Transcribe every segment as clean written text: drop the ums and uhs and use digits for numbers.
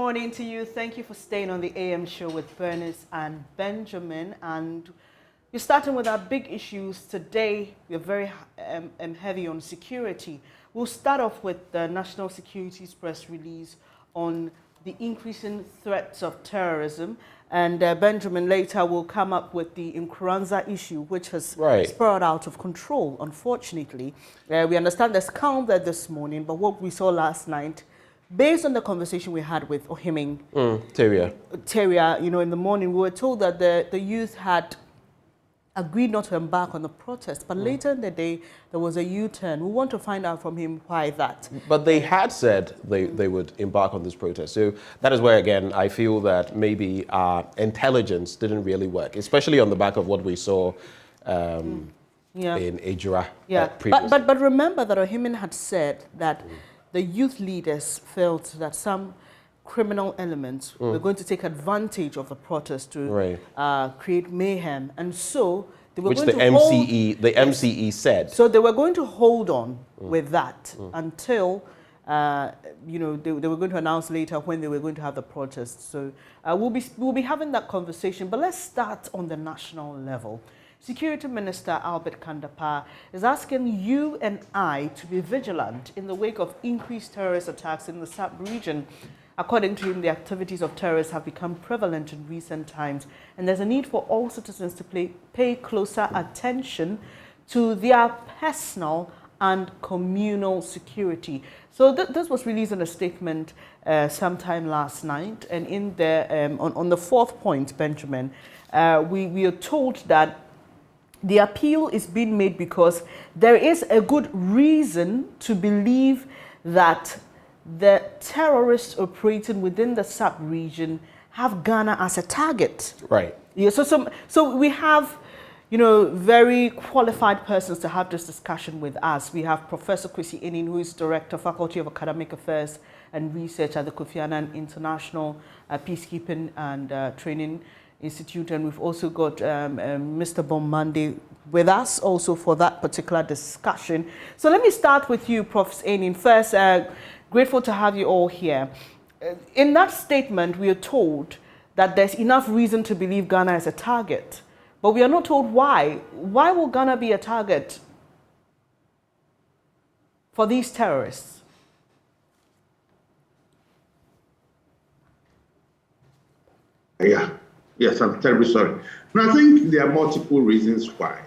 morning to you. Thank you for staying on the AM show with Bernice and Benjamin. And we're starting with our big issues today. We're very heavy on security. We'll start off with the National Security's press release on the increasing threats of terrorism. And Benjamin later will come up with the Nkuranza issue, which has spiraled out of control, unfortunately. We understand there's calm there this morning, but what we saw last night, based on the conversation we had with Ohiming Teria, in the morning, we were told that the youth had agreed not to embark on the protest, but later in the day, there was a U-turn. We want to find out from him why that. But they had said they would embark on this protest. So that is where, again, I feel that maybe our intelligence didn't really work, especially on the back of what we saw in Ejura. But remember that Ohiming had said that the youth leaders felt that some criminal elements were going to take advantage of the protest to create mayhem, and so they were going to MCE said. So they were going to hold on with that until they were going to announce later when they were going to have the protest. So we'll be having that conversation. But let's start on the national level. Security Minister Albert Kandapa is asking you and I to be vigilant in the wake of increased terrorist attacks in the sub-region. According to him, the activities of terrorists have become prevalent in recent times, and there's a need for all citizens to pay closer attention to their personal and communal security. So this was released in a statement sometime last night, and in there, on the fourth point, Benjamin, we are told that the appeal is being made because there is a good reason to believe that the terrorists operating within the sub-region have Ghana as a target. Right. Yeah. So we have, very qualified persons to have this discussion with us. We have Professor Kwesi Enin, who is Director, Faculty of Academic Affairs and Research at the Kofi Annan International Peacekeeping and Training Institute, and we've also got Mr. Bombande with us also for that particular discussion. So let me start with you, Prof. Enin. First, grateful to have you all here. In that statement, we are told that there's enough reason to believe Ghana is a target, but we are not told why. Why will Ghana be a target for these terrorists? Yes, I'm terribly sorry. Now, I think there are multiple reasons why,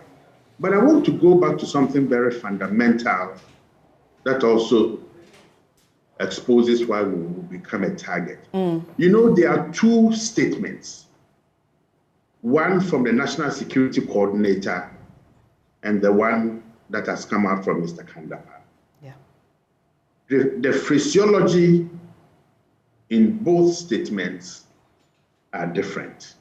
but I want to go back to something very fundamental that also exposes why we will become a target. There are two statements, one from the National Security Coordinator and the one that has come out from Mr. Kandapa. Yeah. The phraseology in both statements are different.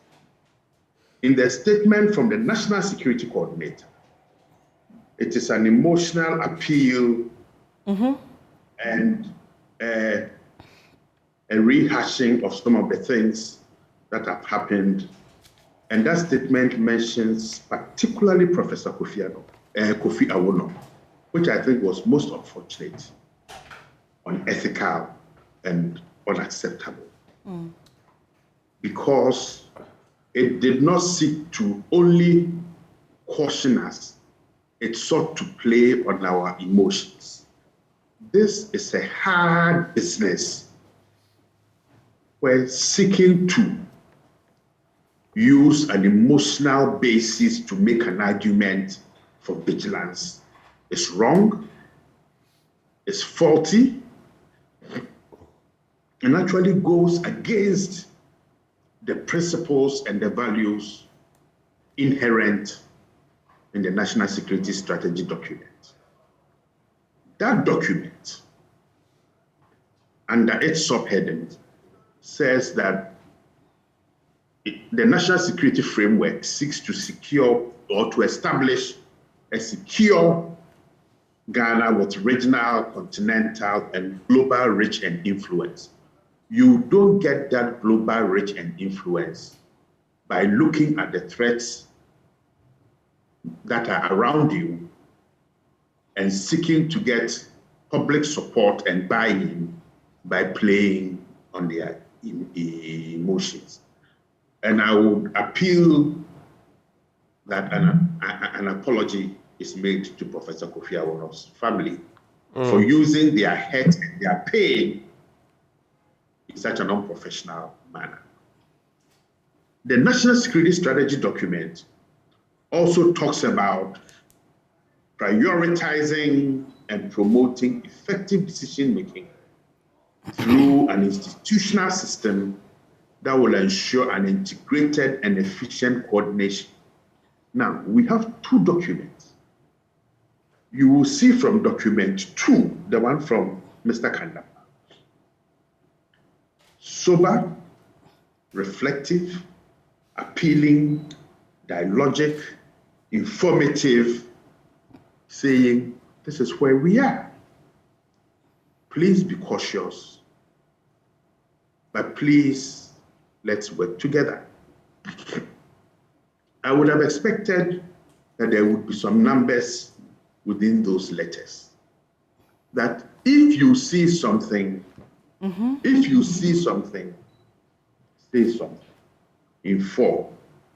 In the statement from the National Security Coordinator, it is an emotional appeal and a rehashing of some of the things that have happened. And that statement mentions particularly Professor Kofi Awono, which I think was most unfortunate, unethical, and unacceptable. Because it did not seek to only caution us, it sought to play on our emotions. This is a hard business where seeking to use an emotional basis to make an argument for vigilance is wrong, is faulty, and actually goes against the principles and the values inherent in the National Security Strategy document. That document, under its subheading, says that the National Security Framework seeks to secure or to establish a secure Ghana with regional, continental, and global reach and influence. You don't get that global reach and influence by looking at the threats that are around you and seeking to get public support and buy-in by playing on their emotions. And I would appeal that an apology is made to Professor Kofi Awono's family for using their hurt and their pain in such an unprofessional manner. The National Security Strategy document also talks about prioritizing and promoting effective decision-making through an institutional system that will ensure an integrated and efficient coordination. Now, we have two documents. You will see from document 2, the one from Mr. Kandapa, sober, reflective, appealing, dialogic, informative, saying, this is where we are. Please be cautious, but please, let's work together. I would have expected that there would be some numbers within those letters. That if you see something, say something. Inform,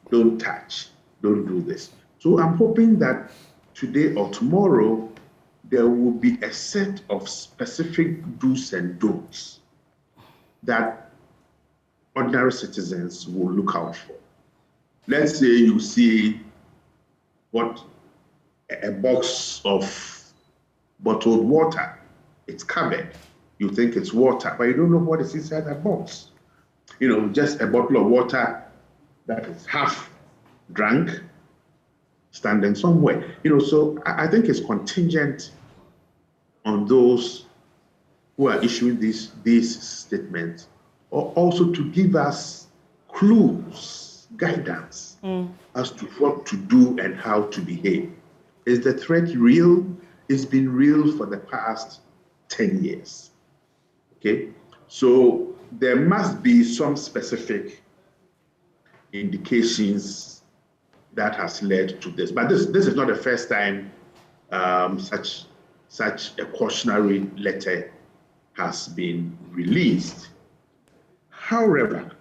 don't touch, don't do this. So I'm hoping that today or tomorrow, there will be a set of specific do's and don'ts that ordinary citizens will look out for. Let's say you see a box of bottled water. It's covered. You think it's water, but you don't know what is inside that box. Just a bottle of water that is half drunk, standing somewhere. So I think it's contingent on those who are issuing these statements, or also to give us clues, guidance as to what to do and how to behave. Is the threat real? It's been real for the past 10 years. Okay, so there must be some specific indications that has led to this. But this is not the first time such a cautionary letter has been released. However,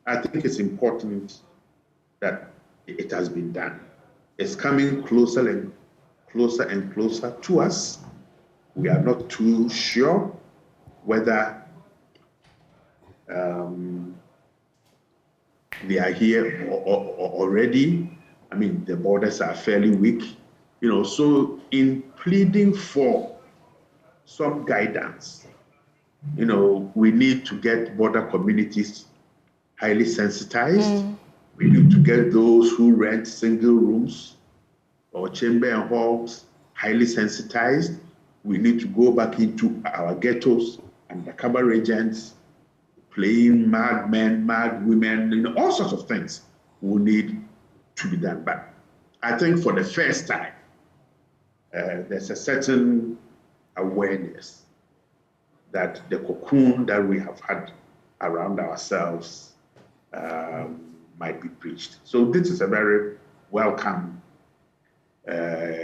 I think it's important that it has been done. It's coming closer and closer and closer to us. We are not too sure whether they are here already. I mean, the borders are fairly weak, so in pleading for some guidance, we need to get border communities highly sensitized. We need to get those who rent single rooms or chamber and halls highly sensitized. We need to go back into our ghettos and the cover agents, playing mad men, mad women, all sorts of things will need to be done. But I think for the first time, there's a certain awareness that the cocoon that we have had around ourselves might be breached. So this is a very welcome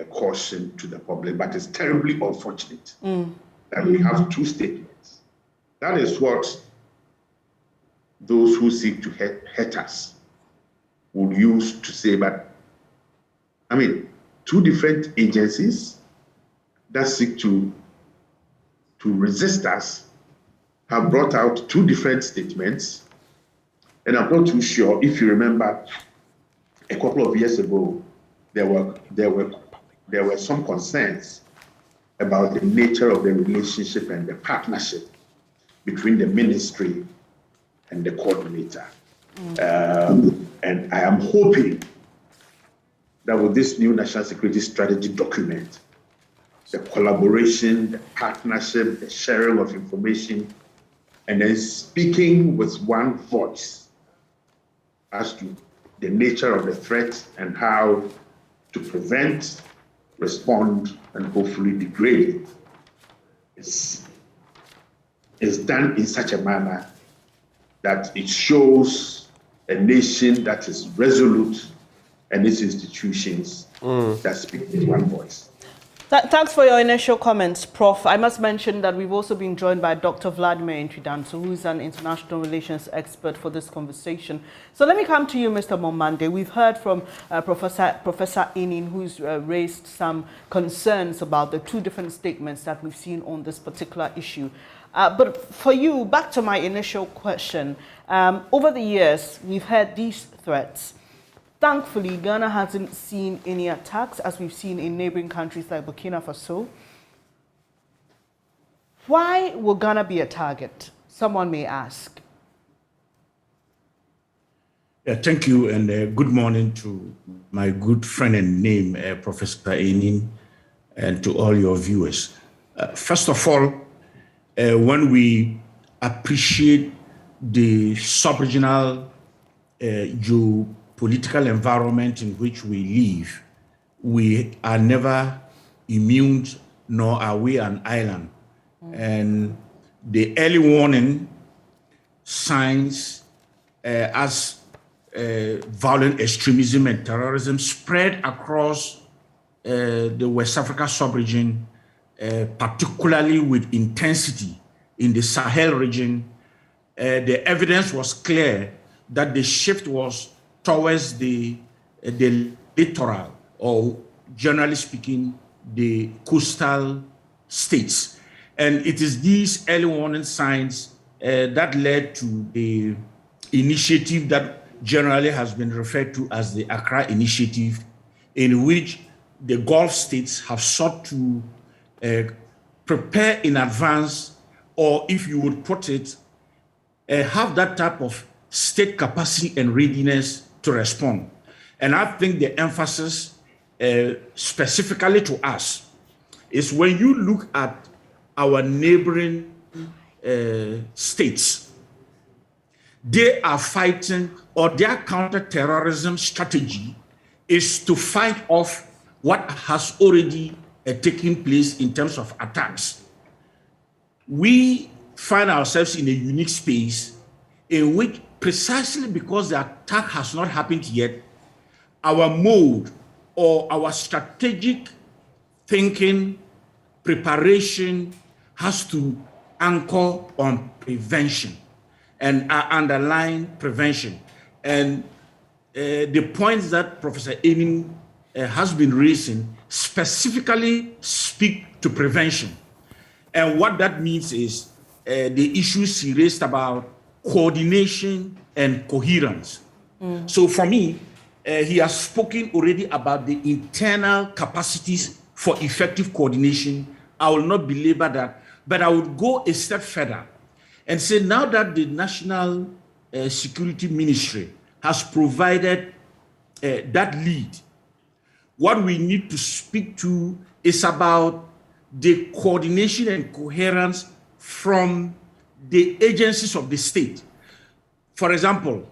caution to the public, but it's terribly unfortunate that we have two statements. That is what those who seek to hurt us would use to say, but I mean, two different agencies that seek to resist us have brought out two different statements. And I'm not too sure if you remember a couple of years ago, there were some concerns about the nature of the relationship and the partnership between the ministry and the coordinator. And I am hoping that with this new national security strategy document, the collaboration, the partnership, the sharing of information, and then speaking with one voice as to the nature of the threat and how to prevent, respond, and hopefully degrade it is done in such a manner that it shows a nation that is resolute and its institutions that speak with one voice. Thanks for your initial comments, Prof. I must mention that we've also been joined by Dr. Vladimir Intridanso, who is an international relations expert for this conversation. So let me come to you, Mr. Momande. We've heard from Professor Enin, who's raised some concerns about the two different statements that we've seen on this particular issue. But for you, back to my initial question, over the years, we've heard these threats. Thankfully, Ghana hasn't seen any attacks, as we've seen in neighboring countries like Burkina Faso. Why will Ghana be a target? Someone may ask. Thank you, and good morning to my good friend and name, Professor Enin, and to all your viewers. First of all, when we appreciate the sub-regional geopolitical environment in which we live, we are never immune, nor are we an island. And the early warning signs as violent extremism and terrorism spread across the West Africa sub-region, particularly with intensity in the Sahel region. The evidence was clear that the shift was towards the littoral, or generally speaking, the coastal states. And it is these early warning signs that led to the initiative that generally has been referred to as the Accra Initiative, in which the Gulf states have sought to prepare in advance, or if you would put it, have that type of state capacity and readiness to respond. And I think the emphasis specifically to us is when you look at our neighboring states, they are fighting, or their counter-terrorism strategy is to fight off what has already taken place in terms of attacks. We find ourselves in a unique space in which, precisely because the attack has not happened yet, our mode or our strategic thinking, preparation has to anchor on prevention and underline prevention. And the points that Professor Enin has been raising specifically speak to prevention. And what that means is the issues he raised about coordination and coherence. So for me, he has spoken already about the internal capacities for effective coordination. I will not belabor that, but I would go a step further and say, now that the National Security Ministry has provided that lead, what we need to speak to is about the coordination and coherence from the agencies of the state. For example,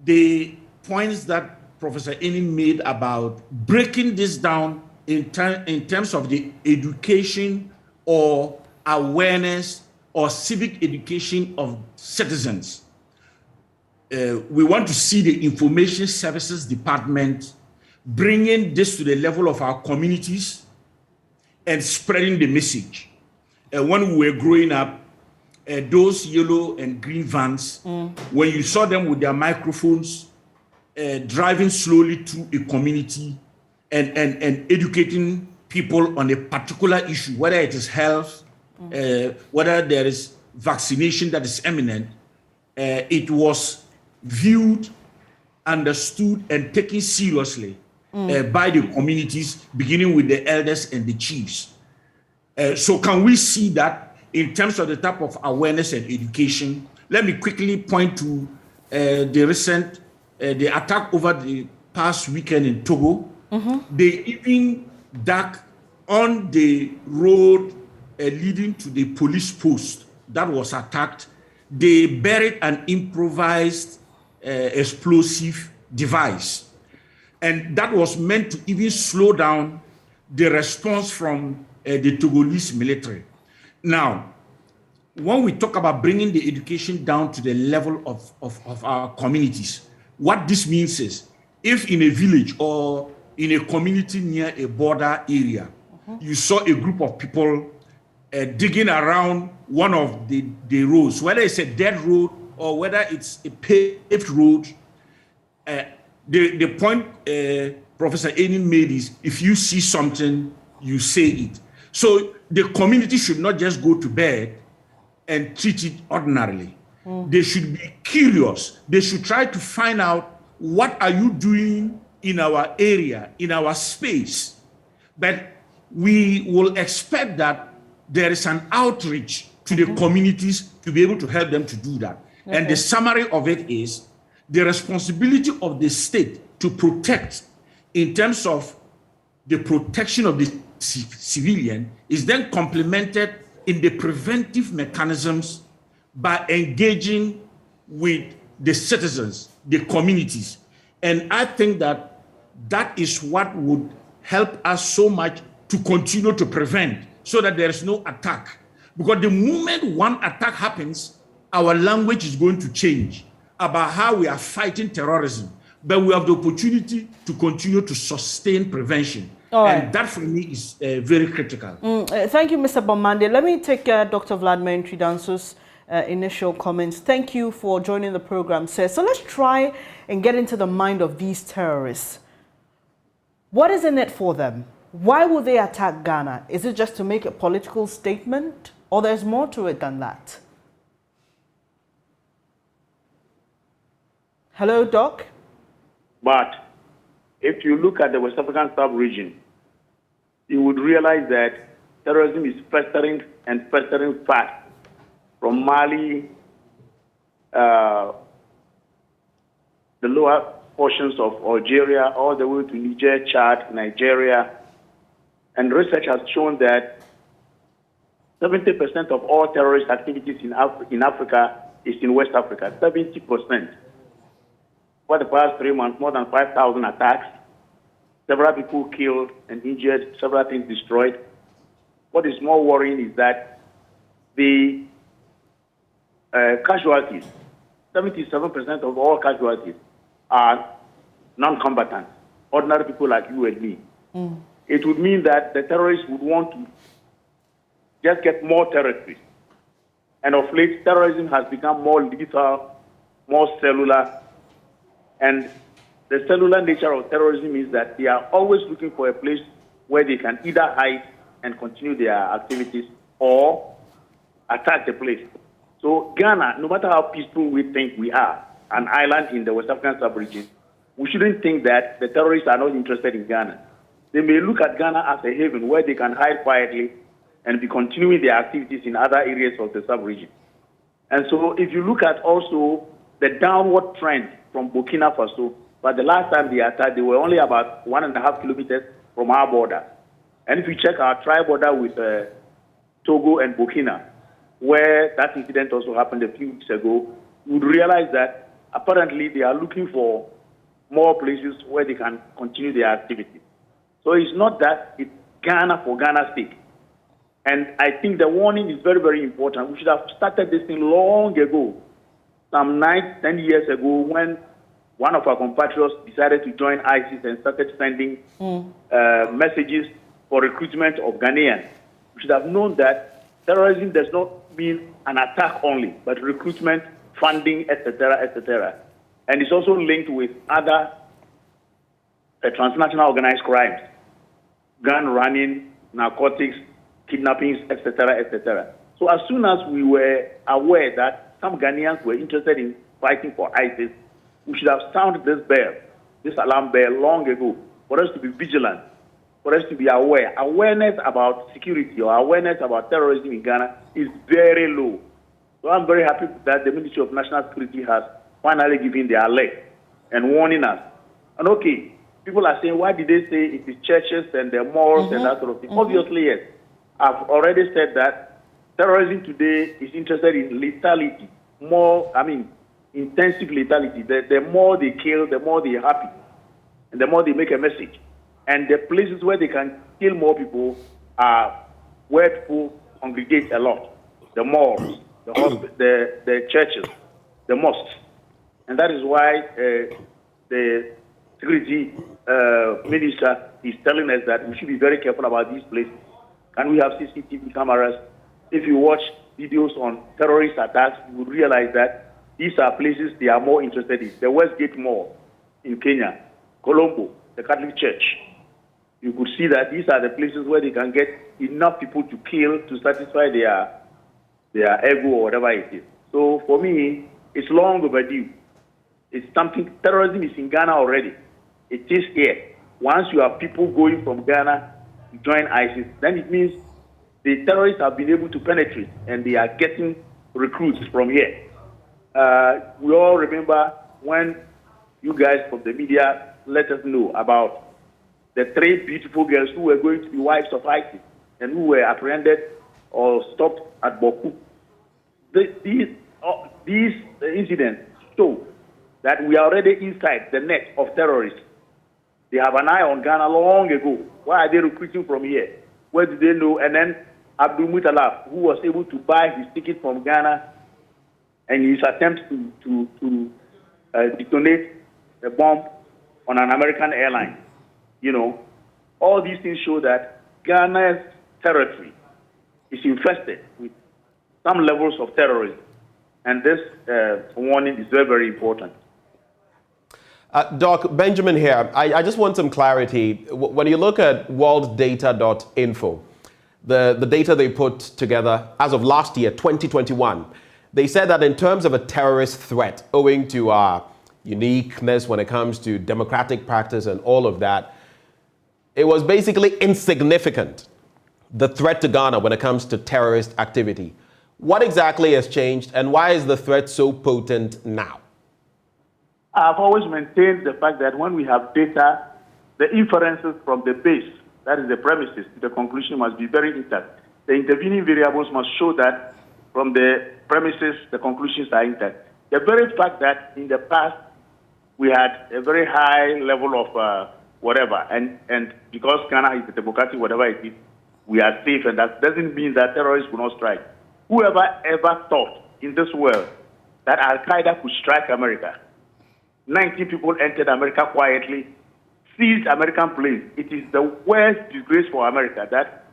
the points that Professor Enin made about breaking this down in terms of the education or awareness or civic education of citizens. We want to see the Information Services Department bringing this to the level of our communities and spreading the message. When we were growing up, those yellow and green vans, when you saw them with their microphones, driving slowly through a community and educating people on a particular issue, whether it is health, whether there is vaccination that is imminent, it was viewed, understood, and taken seriously by the communities, beginning with the elders and the chiefs. So can we see that in terms of the type of awareness and education? Let me quickly point to the recent the attack over the past weekend in Togo. They even dug on the road leading to the police post that was attacked. They buried an improvised explosive device. And that was meant to even slow down the response from the Togolese military. Now, when we talk about bringing the education down to the level of our communities, what this means is, if in a village or in a community near a border area, you saw a group of people digging around one of the roads, whether it's a dead road or whether it's a paved road. The point Professor Enin made is, if you see something, you say it. So the community should not just go to bed and treat it ordinarily. They should be curious. They should try to find out, what are you doing in our area, in our space? But we will expect that there is an outreach to the communities to be able to help them to do that. Okay. And the summary of it is, the responsibility of the state to protect, in terms of the protection of the civilian, is then complemented in the preventive mechanisms by engaging with the citizens, the communities. And I think that that is what would help us so much to continue to prevent, so that there is no attack. Because the moment one attack happens, our language is going to change about how we are fighting terrorism. But we have the opportunity to continue to sustain prevention. And that for me is very critical. Thank you, Mr. Bombande. Let me take Dr. Vladimir Tridanso's initial comments. Thank you for joining the program, sir. So let's try and get into the mind of these terrorists. What is in it for them? Why would they attack Ghana? Is it just to make a political statement, or there's more to it than that? Hello, Doc? But if you look at the West African sub-region, you would realize that terrorism is festering and festering fast. From Mali, the lower portions of Algeria, all the way to Niger, Chad, Nigeria. And research has shown that 70% of all terrorist activities in Africa is in West Africa, 70%. For the past 3 months, more than 5,000 attacks, several people killed and injured, several things destroyed. What is more worrying is that the casualties, 77% of all casualties are non-combatants, ordinary people like you and me. It would mean that the terrorists would want to just get more territory. And of late, terrorism has become more lethal, more cellular. And the cellular nature of terrorism is that they are always looking for a place where they can either hide and continue their activities or attack the place. So Ghana, no matter how peaceful we think we are, an island in the West African sub-region, we shouldn't think that the terrorists are not interested in Ghana. They may look at Ghana as a haven where they can hide quietly and be continuing their activities in other areas of the sub-region. And so if you look at also the downward trend from Burkina Faso, but the last time they attacked, they were only about 1.5 kilometers from our border. And if you check our tri-border with Togo and Burkina, where that incident also happened a few weeks ago, you would realize that apparently they are looking for more places where they can continue their activity. So it's not that it's Ghana for Ghana's sake. And I think the warning is very, very important. We should have started this thing long ago, some 9-10 years ago, when one of our compatriots decided to join ISIS and started sending messages for recruitment of Ghanaians. We should have known that terrorism does not mean an attack only, but recruitment, funding, etc., etc. And it's also linked with other transnational organized crimes, gun running, narcotics, kidnappings, etc., etc. So as soon as we were aware that some Ghanaians were interested in fighting for ISIS, we should have sounded this bell, this alarm bell long ago, for us to be vigilant, for us to be aware. Awareness about security or awareness about terrorism in Ghana is very low. So I'm very happy that the Ministry of National Security has finally given the alert and warning us. And okay, people are saying, why did they say it is churches and the malls and that sort of thing? Obviously, yes. I've already said that terrorism today is interested in lethality, intensive lethality. The more they kill, the more they're happy, and the more they make a message. And the places where they can kill more people are where people congregate a lot. The malls, the churches, the mosques. And that is why the security minister is telling us that we should be very careful about these places. Can we have CCTV cameras? If you watch videos on terrorist attacks, you will realize that these are places they are more interested in. The Westgate Mall in Kenya, Colombo, the Catholic Church. You could see that these are the places where they can get enough people to kill to satisfy their ego or whatever it is. So for me, it's long overdue. It's something, terrorism is in Ghana already. It is here. Once you have people going from Ghana to join ISIS, then it means the terrorists have been able to penetrate and they are getting recruits from here. We all remember when you guys from the media let us know about the 3 beautiful girls who were going to be wives of ISIS and who were apprehended or stopped at Boku. These incidents show that we are already inside the net of terrorists. They have an eye on Ghana long ago. Why are they recruiting from here? Where do they know? And then Abdul Mutalab, who was able to buy his ticket from Ghana and his attempt to detonate a bomb on an American airline. You know, all these things show that Ghana's territory is infested with some levels of terrorism. And this warning is very, very important. Doc, Benjamin here. I just want some clarity. When you look at worlddata.info, the data they put together as of last year, 2021, they said that in terms of a terrorist threat, owing to our uniqueness when it comes to democratic practice and all of that, it was basically insignificant, the threat to Ghana when it comes to terrorist activity. What exactly has changed and why is the threat so potent now? I've always maintained the fact that when we have data, the inferences from the base, that is the premises, the conclusion must be very intact. The intervening variables must show that from the premises, the conclusions are intact. The very fact that in the past, we had a very high level of whatever, and because Ghana is a democratic, whatever it is, we are safe, and that doesn't mean that terrorists will not strike. Whoever ever thought in this world that Al-Qaeda could strike America? 19 people entered America quietly, seized American planes. It is the worst disgrace for America that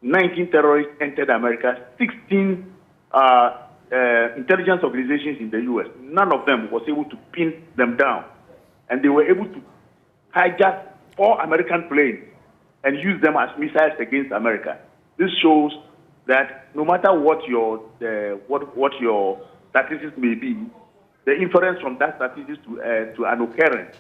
19 terrorists entered America, 16 intelligence organizations in the U.S. None of them was able to pin them down. And they were able to hijack 4 American planes and use them as missiles against America. This shows that no matter what your statistics may be, the inference from that statistics to an occurrence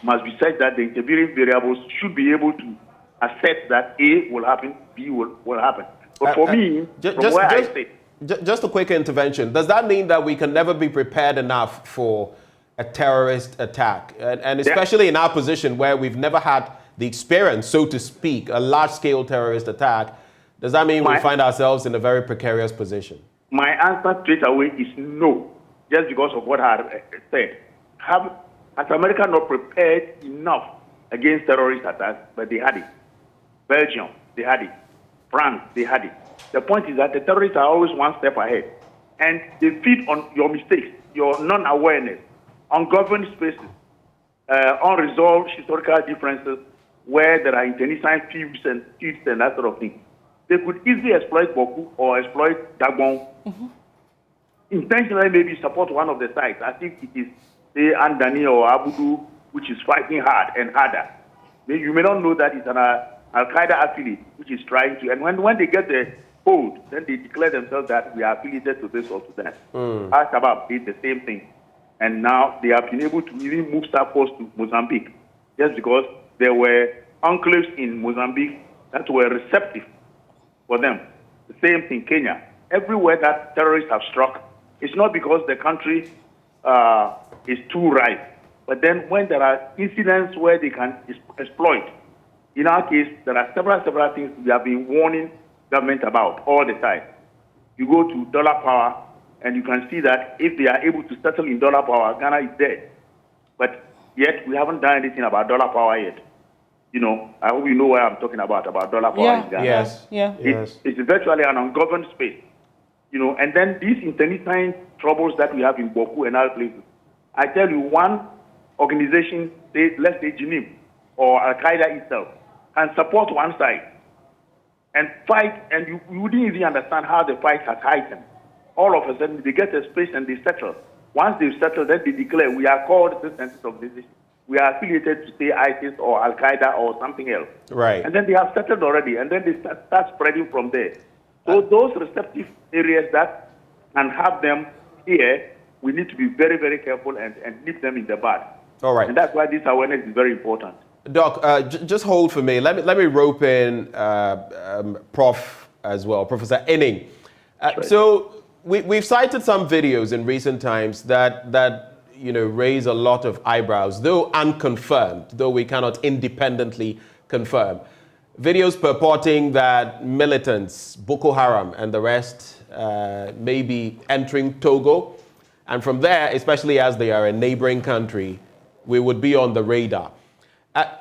must be such that the intervening variables should be able to assess that A will happen, B will happen. But for me, just a quick intervention. Does that mean that we can never be prepared enough for a terrorist attack? And especially in our position where we've never had the experience, so to speak, a large-scale terrorist attack, does that mean we find ourselves in a very precarious position? My answer straight away is no, just because of what I have said. Has America not prepared enough against terrorist attacks? But they had it. Belgium, they had it. France, they had it. The point is that the terrorists are always one step ahead. And they feed on your mistakes, your non-awareness, ungoverned spaces, unresolved historical differences where there are internecine feuds and that sort of thing. They could easily exploit Boku or exploit Dagbon. Mm-hmm. Intentionally maybe support one of the sides as if it is, say, Andani or Abudu, which is fighting hard and harder. You may not know that it's an Al-Qaeda affiliate which is trying to, and when they get the hold, then they declare themselves that we are affiliated to this or to that. Al-Shabaab did the same thing. And now they have been able to even move staff force to Mozambique just because there were enclaves in Mozambique that were receptive for them. The same thing, Kenya. Everywhere that terrorists have struck, it's not because the country is too ripe, but then when there are incidents where they can exploit, in our case, there are several things we have been warning government about all the time. You go to dollar power, and you can see that if they are able to settle in dollar power, Ghana is dead. But yet, we haven't done anything about dollar power yet. You know, I hope you know what I'm talking about dollar power in Ghana. Yes. It's virtually an ungoverned space. You know, and then these internecine troubles that we have in Boku and other places. I tell you, one organization, let's say Jinim or Al-Qaeda itself, and support one side and fight, and you wouldn't even understand how the fight has heightened. All of a sudden, they get a space and they settle. Once they've settled, then they declare, we are called this and this organization. We are affiliated to, say, ISIS or Al-Qaeda or something else. Right. And then they have settled already, and then they start spreading from there. So those receptive areas that can have them here, we need to be very, very careful and nip them in the bud. All right. And that's why this awareness is very important. Doc, just hold for me. Let me rope in Prof as well, Professor Enning. Right. So we've cited some videos in recent times that raise a lot of eyebrows, though unconfirmed, though we cannot independently confirm. Videos purporting that militants, Boko Haram and the rest, may be entering Togo. And from there, especially as they are a neighboring country, we would be on the radar.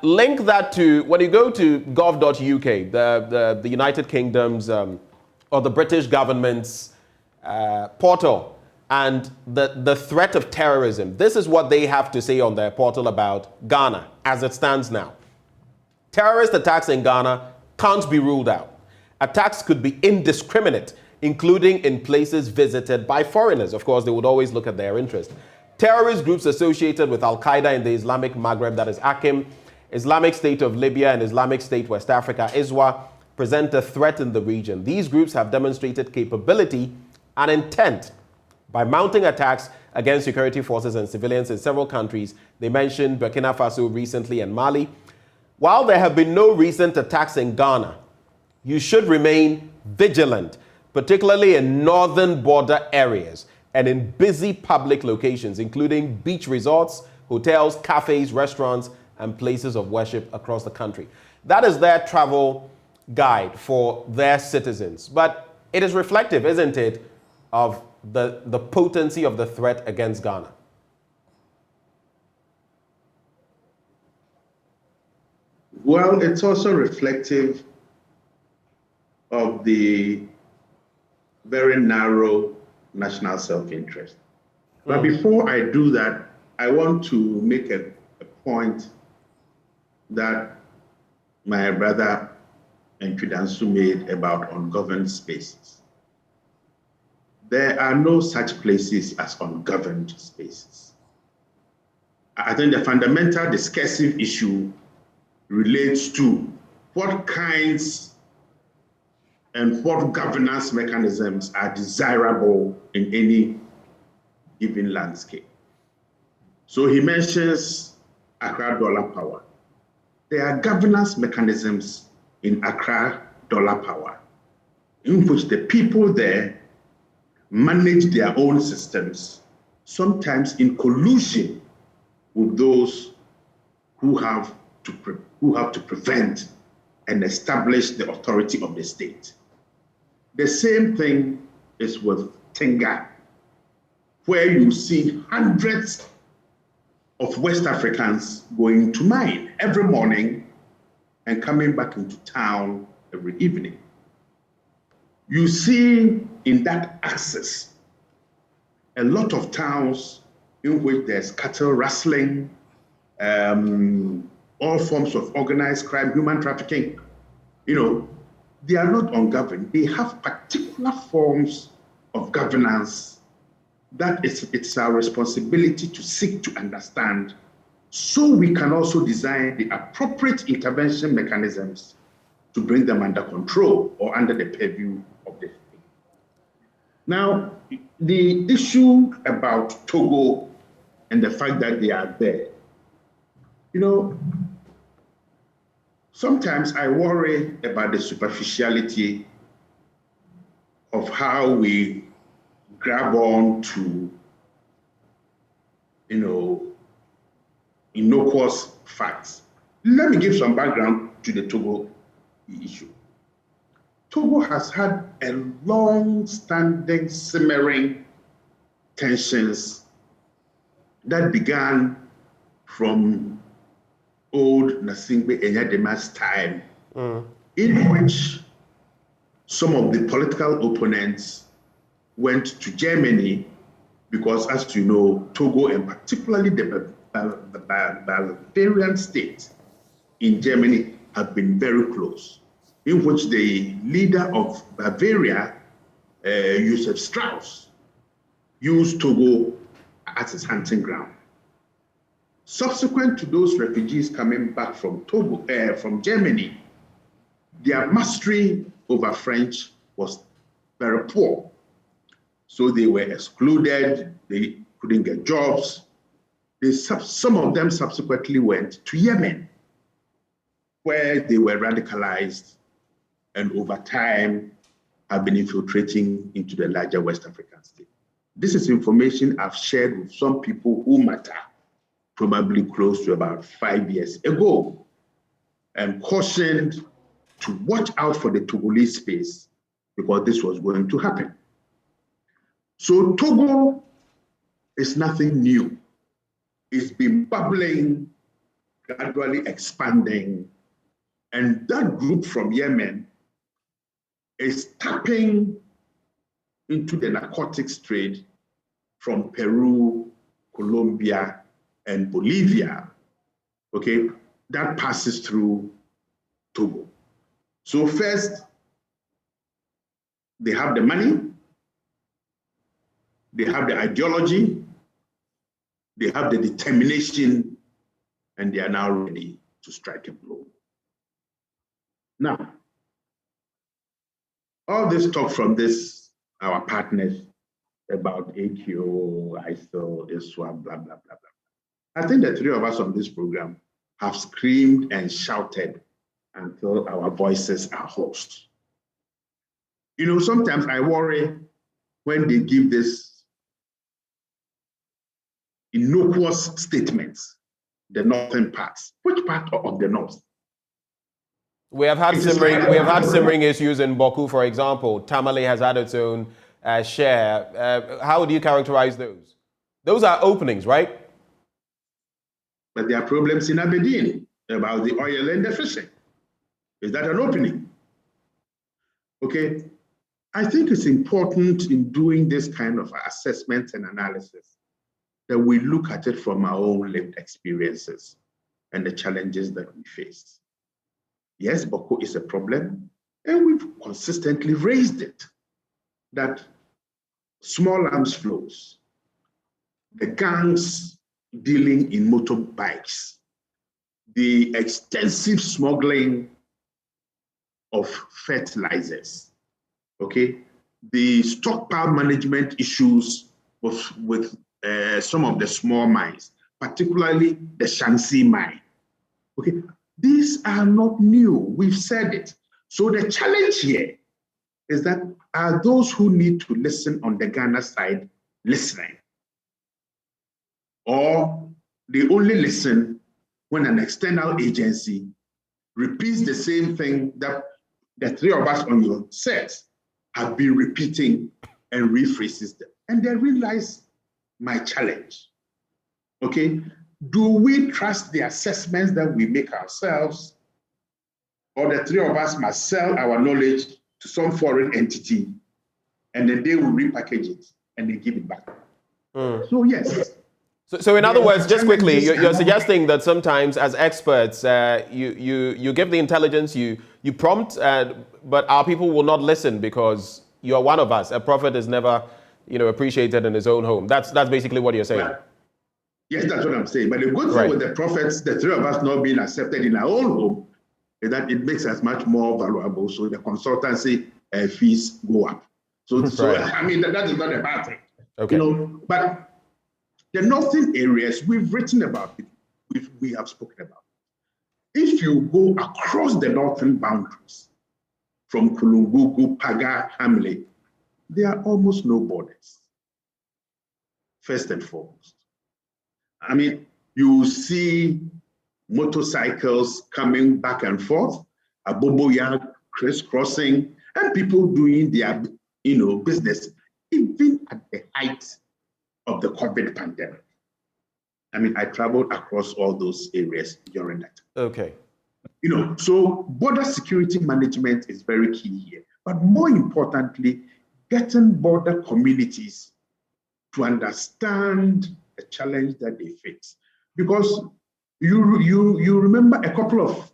Link that to, when you go to gov.uk, the United Kingdom's or the British government's portal, and the threat of terrorism. This is what they have to say on their portal about Ghana as it stands now. Terrorist attacks in Ghana can't be ruled out. Attacks could be indiscriminate, including in places visited by foreigners. Of course, they would always look at their interest. Terrorist groups associated with Al-Qaeda in the Islamic Maghreb, that is AQIM, Islamic State of Libya and Islamic State West Africa, ISWA, present a threat in the region. These groups have demonstrated capability and intent by mounting attacks against security forces and civilians in several countries. They mentioned Burkina Faso recently and Mali. While there have been no recent attacks in Ghana, you should remain vigilant, particularly in northern border areas and in busy public locations, including beach resorts, hotels, cafes, restaurants, and places of worship across the country. That is their travel guide for their citizens. But it is reflective, isn't it, of the potency of the threat against Ghana? Well, it's also reflective of the very narrow national self-interest. But before I do that, I want to make a point that my brother Ntwidansu made about ungoverned spaces. There are no such places as ungoverned spaces. I think the fundamental discursive issue relates to what kinds and what governance mechanisms are desirable in any given landscape. So he mentions Accra dollar power. There are governance mechanisms in Accra dollar power in which the people there manage their own systems, sometimes in collusion with those who have to prevent and establish the authority of the state. The same thing is with Tenga, where you see hundreds of West Africans going to mine every morning and coming back into town every evening. You see in that axis a lot of towns in which there's cattle rustling, all forms of organized crime, human trafficking. They are not ungoverned. They have particular forms of governance that it's our responsibility to seek to understand, so we can also design the appropriate intervention mechanisms to bring them under control or under the purview of the state. Now, the issue about Togo and the fact that they are there, sometimes I worry about the superficiality of how we grab on to, innocuous facts. Let me give some background to the Togo issue. Togo has had a long-standing simmering tensions that began from old Nasingbe Enyadema's time, in which some of the political opponents went to Germany because, as you know, Togo and particularly the Bavarian state in Germany have been very close, in which the leader of Bavaria, Joseph Strauss, used Togo as his hunting ground. Subsequent to those refugees coming back from from Germany, their mastery over French was very poor. So they were excluded, they couldn't get jobs. Some of them subsequently went to Yemen, where they were radicalized and over time have been infiltrating into the larger West African state. This is information I've shared with some people who matter, probably close to about 5 years ago, and cautioned to watch out for the Togolese space because this was going to happen. So Togo is nothing new. It's been bubbling, gradually expanding, and that group from Yemen is tapping into the narcotics trade from Peru, Colombia, and Bolivia, okay? That passes through Togo. So first, they have the money, they have the ideology, they have the determination, and they are now ready to strike a blow. Now, all this talk from our partners about AQO, ISIL, ISWAP, blah, blah, blah, blah. I think the three of us on this program have screamed and shouted until our voices are hoarse. You know, sometimes I worry when they give this innocuous statements, the northern parts. Which part of the north? We have had simmering issues in Boku, for example. Tamale has had its own share. How do you characterize those? Those are openings, right? But there are problems in Aberdeen about the oil and the fishing. Is that an opening? Okay, I think it's important in doing this kind of assessment and analysis that we look at it from our own lived experiences and the challenges that we face. Yes, Boko is a problem, and we've consistently raised it, that small arms flows, the gangs dealing in motorbikes, the extensive smuggling of fertilizers, okay, the stockpile management issues with some of the small mines, particularly the Shanxi mine, okay. These are not new, we've said it. So the challenge here is that are those who need to listen on the Ghana side listening? Or they only listen when an external agency repeats the same thing that the three of us on your set have been repeating and rephrases them. And they realize my challenge, okay? Do we trust the assessments that we make ourselves, or the three of us must sell our knowledge to some foreign entity and then they will repackage it and they give it back? So yes. So in other words, just quickly, you're suggesting that sometimes as experts, you give the intelligence, you prompt, but our people will not listen because you are one of us. A prophet is never, appreciated in his own home. That's basically what you're saying. Well, yes, that's what I'm saying. But the good thing with the prophets, the three of us not being accepted in our own home, is that it makes us much more valuable. So the consultancy fees go up. So I mean, that is not a bad thing. Okay. But the northern areas, we've written about it, we have spoken about it. If you go across the northern boundaries, from Kulungugu, Paga, Hamlet, there are almost no borders, first and foremost. I mean, you see motorcycles coming back and forth, Aboboya crisscrossing, and people doing their business, even at the height of the COVID pandemic. I mean, I traveled across all those areas during that. Okay. So border security management is very key here. But more importantly, getting border communities to understand the challenge that they face. Because you remember a couple of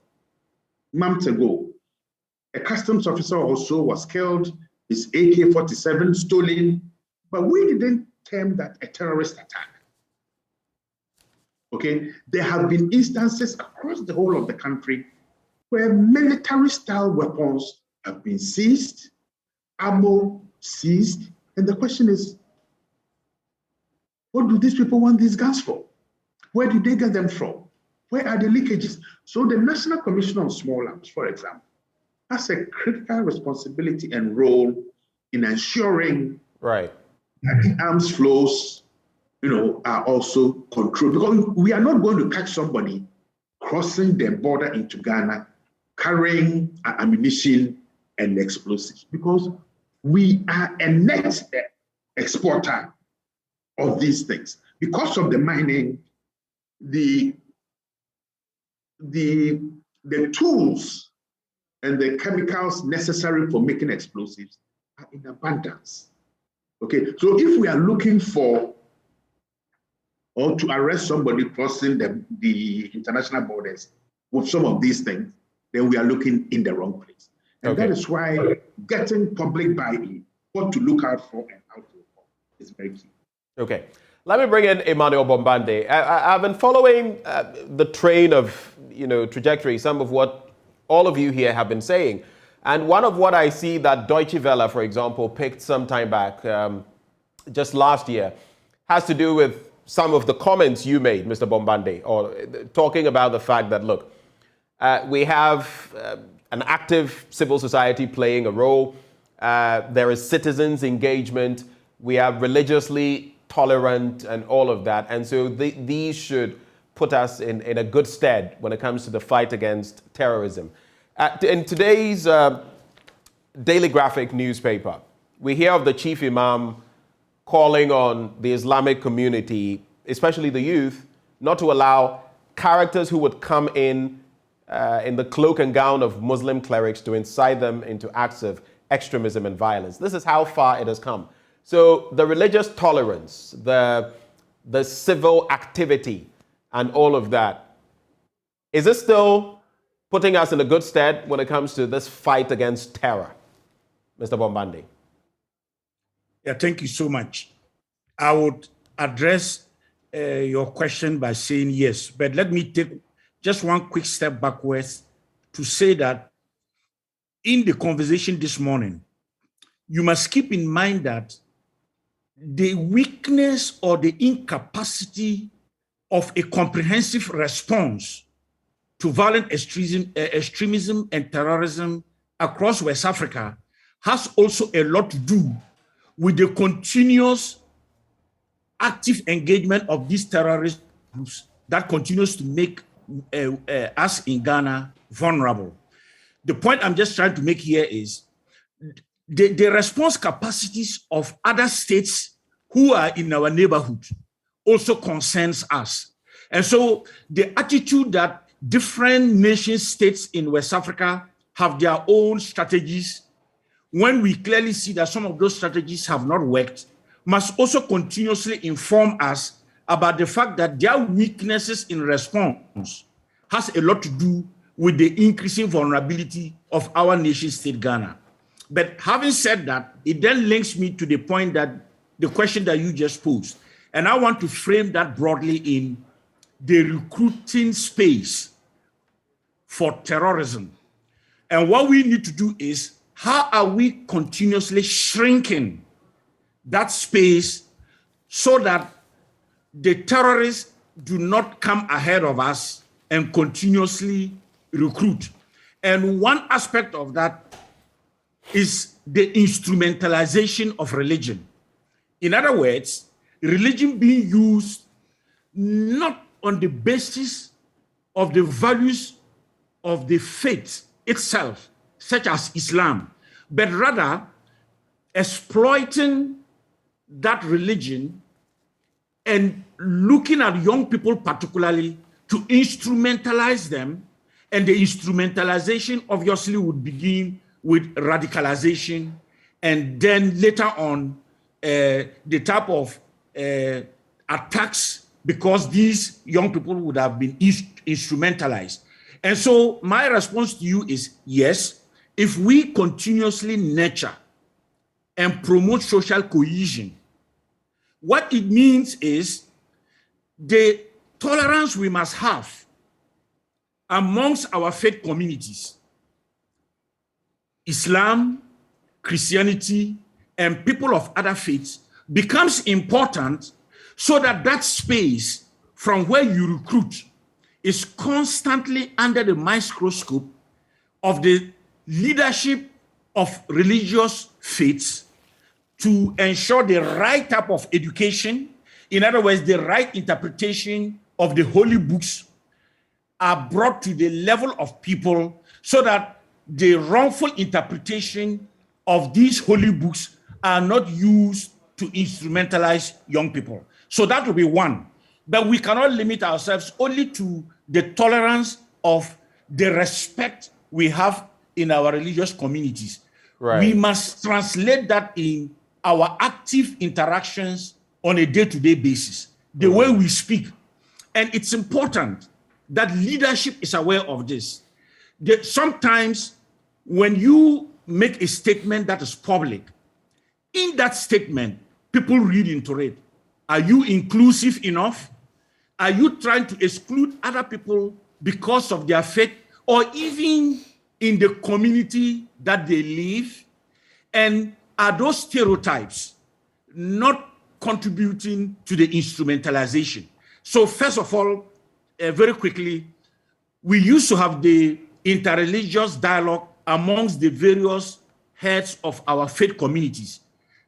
months ago, a customs officer also was killed, his AK-47 stolen, but we didn't term that a terrorist attack. Okay, there have been instances across the whole of the country where military-style weapons have been seized, ammo seized, and the question is, what do these people want these guns for? Where did they get them from? Where are the leakages? So the National Commission on Small Arms, for example, has a critical responsibility and role in ensuring that the arms flows, are also controlled. Because we are not going to catch somebody crossing the border into Ghana carrying ammunition and explosives, because we are a net exporter of these things. Because of the mining, the tools and the chemicals necessary for making explosives are in abundance. Okay, so if we are looking for or to arrest somebody crossing the international borders with some of these things, then we are looking in the wrong place. And that is why getting public buy-in, what to look out for and how to report, is very key. Okay. Let me bring in Emmanuel Bombande. I've been following the train of, trajectory, some of what all of you here have been saying. And one of what I see that Deutsche Welle, for example, picked some time back, just last year, has to do with some of the comments you made, Mr. Bombande, or talking about the fact that, look, we have an active civil society playing a role. There is citizens' engagement. We are religiously tolerant and all of that. And so these should put us in a good stead when it comes to the fight against terrorism. In today's Daily Graphic newspaper, we hear of the chief imam calling on the Islamic community, especially the youth, not to allow characters who would come in the cloak and gown of Muslim clerics to incite them into acts of extremism and violence. This is how far it has come. So the religious tolerance, the civil activity, and all of that, is it still putting us in a good stead when it comes to this fight against terror? Mr. Bombande. Yeah, thank you so much. I would address your question by saying yes, but let me take just one quick step backwards to say that in the conversation this morning, you must keep in mind that the weakness or the incapacity of a comprehensive response to violent extremism and terrorism across West Africa has also a lot to do with the continuous active engagement of these terrorist groups that continues to make us in Ghana vulnerable. The point I'm just trying to make here is the response capacities of other states who are in our neighborhood also concerns us. And so the attitude that different nation states in West Africa have their own strategies, when we clearly see that some of those strategies have not worked, must also continuously inform us about the fact that their weaknesses in response has a lot to do with the increasing vulnerability of our nation state, Ghana. But having said that, it then links me to the point that the question that you just posed. And I want to frame that broadly in the recruiting space for terrorism. And what we need to do is, how are we continuously shrinking that space so that the terrorists do not come ahead of us and continuously recruit? And one aspect of that is the instrumentalization of religion. In other words, religion being used not on the basis of the values of the faith itself, such as Islam, but rather exploiting that religion and looking at young people particularly to instrumentalize them. And the instrumentalization obviously would begin with radicalization, and then later on the type of attacks because these young people would have been instrumentalized. And so my response to you is yes, if we continuously nurture and promote social cohesion, what it means is the tolerance we must have amongst our faith communities, Islam, Christianity, and people of other faiths, becomes important so that that space from where you recruit is constantly under the microscope of the leadership of religious faiths to ensure the right type of education, in other words, the right interpretation of the holy books are brought to the level of people so that the wrongful interpretation of these holy books are not used to instrumentalize young people. So that will be one. But we cannot limit ourselves only to the tolerance of the respect we have in our religious communities. Right. We must translate that in our active interactions on a day-to-day basis, the way we speak. And it's important that leadership is aware of this. Sometimes when you make a statement that is public, in that statement, people read into it. Are you inclusive enough? Are you trying to exclude other people because of their faith or even in the community that they live? And are those stereotypes not contributing to the instrumentalization? So first of all, very quickly, we used to have the interreligious dialogue amongst the various heads of our faith communities.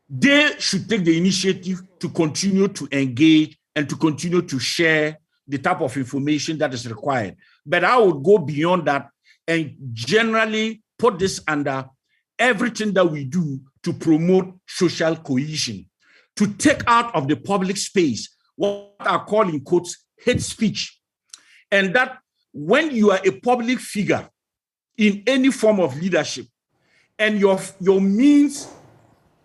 They should take the initiative to continue to engage and to continue to share the type of information that is required. But I would go beyond that and generally put this under everything that we do to promote social cohesion, to take out of the public space what are called in quotes hate speech. And that when you are a public figure in any form of leadership and your means,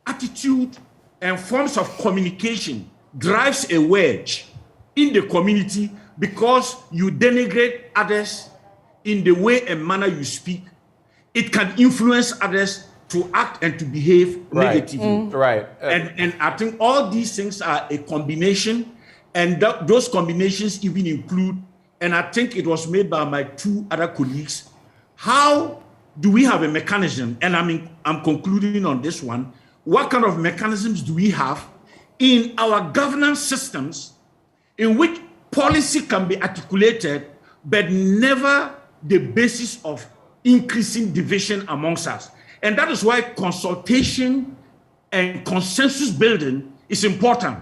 attitude, and forms of communication drives a wedge in the community because you denigrate others in the way and manner you speak, it can influence others to act and to behave negatively. Right. And I think all these things are a combination, and those combinations even include, and I think it was made by my two other colleagues, how do we have a mechanism, and I'm concluding on this one, what kind of mechanisms do we have in our governance systems in which policy can be articulated, but never the basis of increasing division amongst us? And that is why consultation and consensus building is important.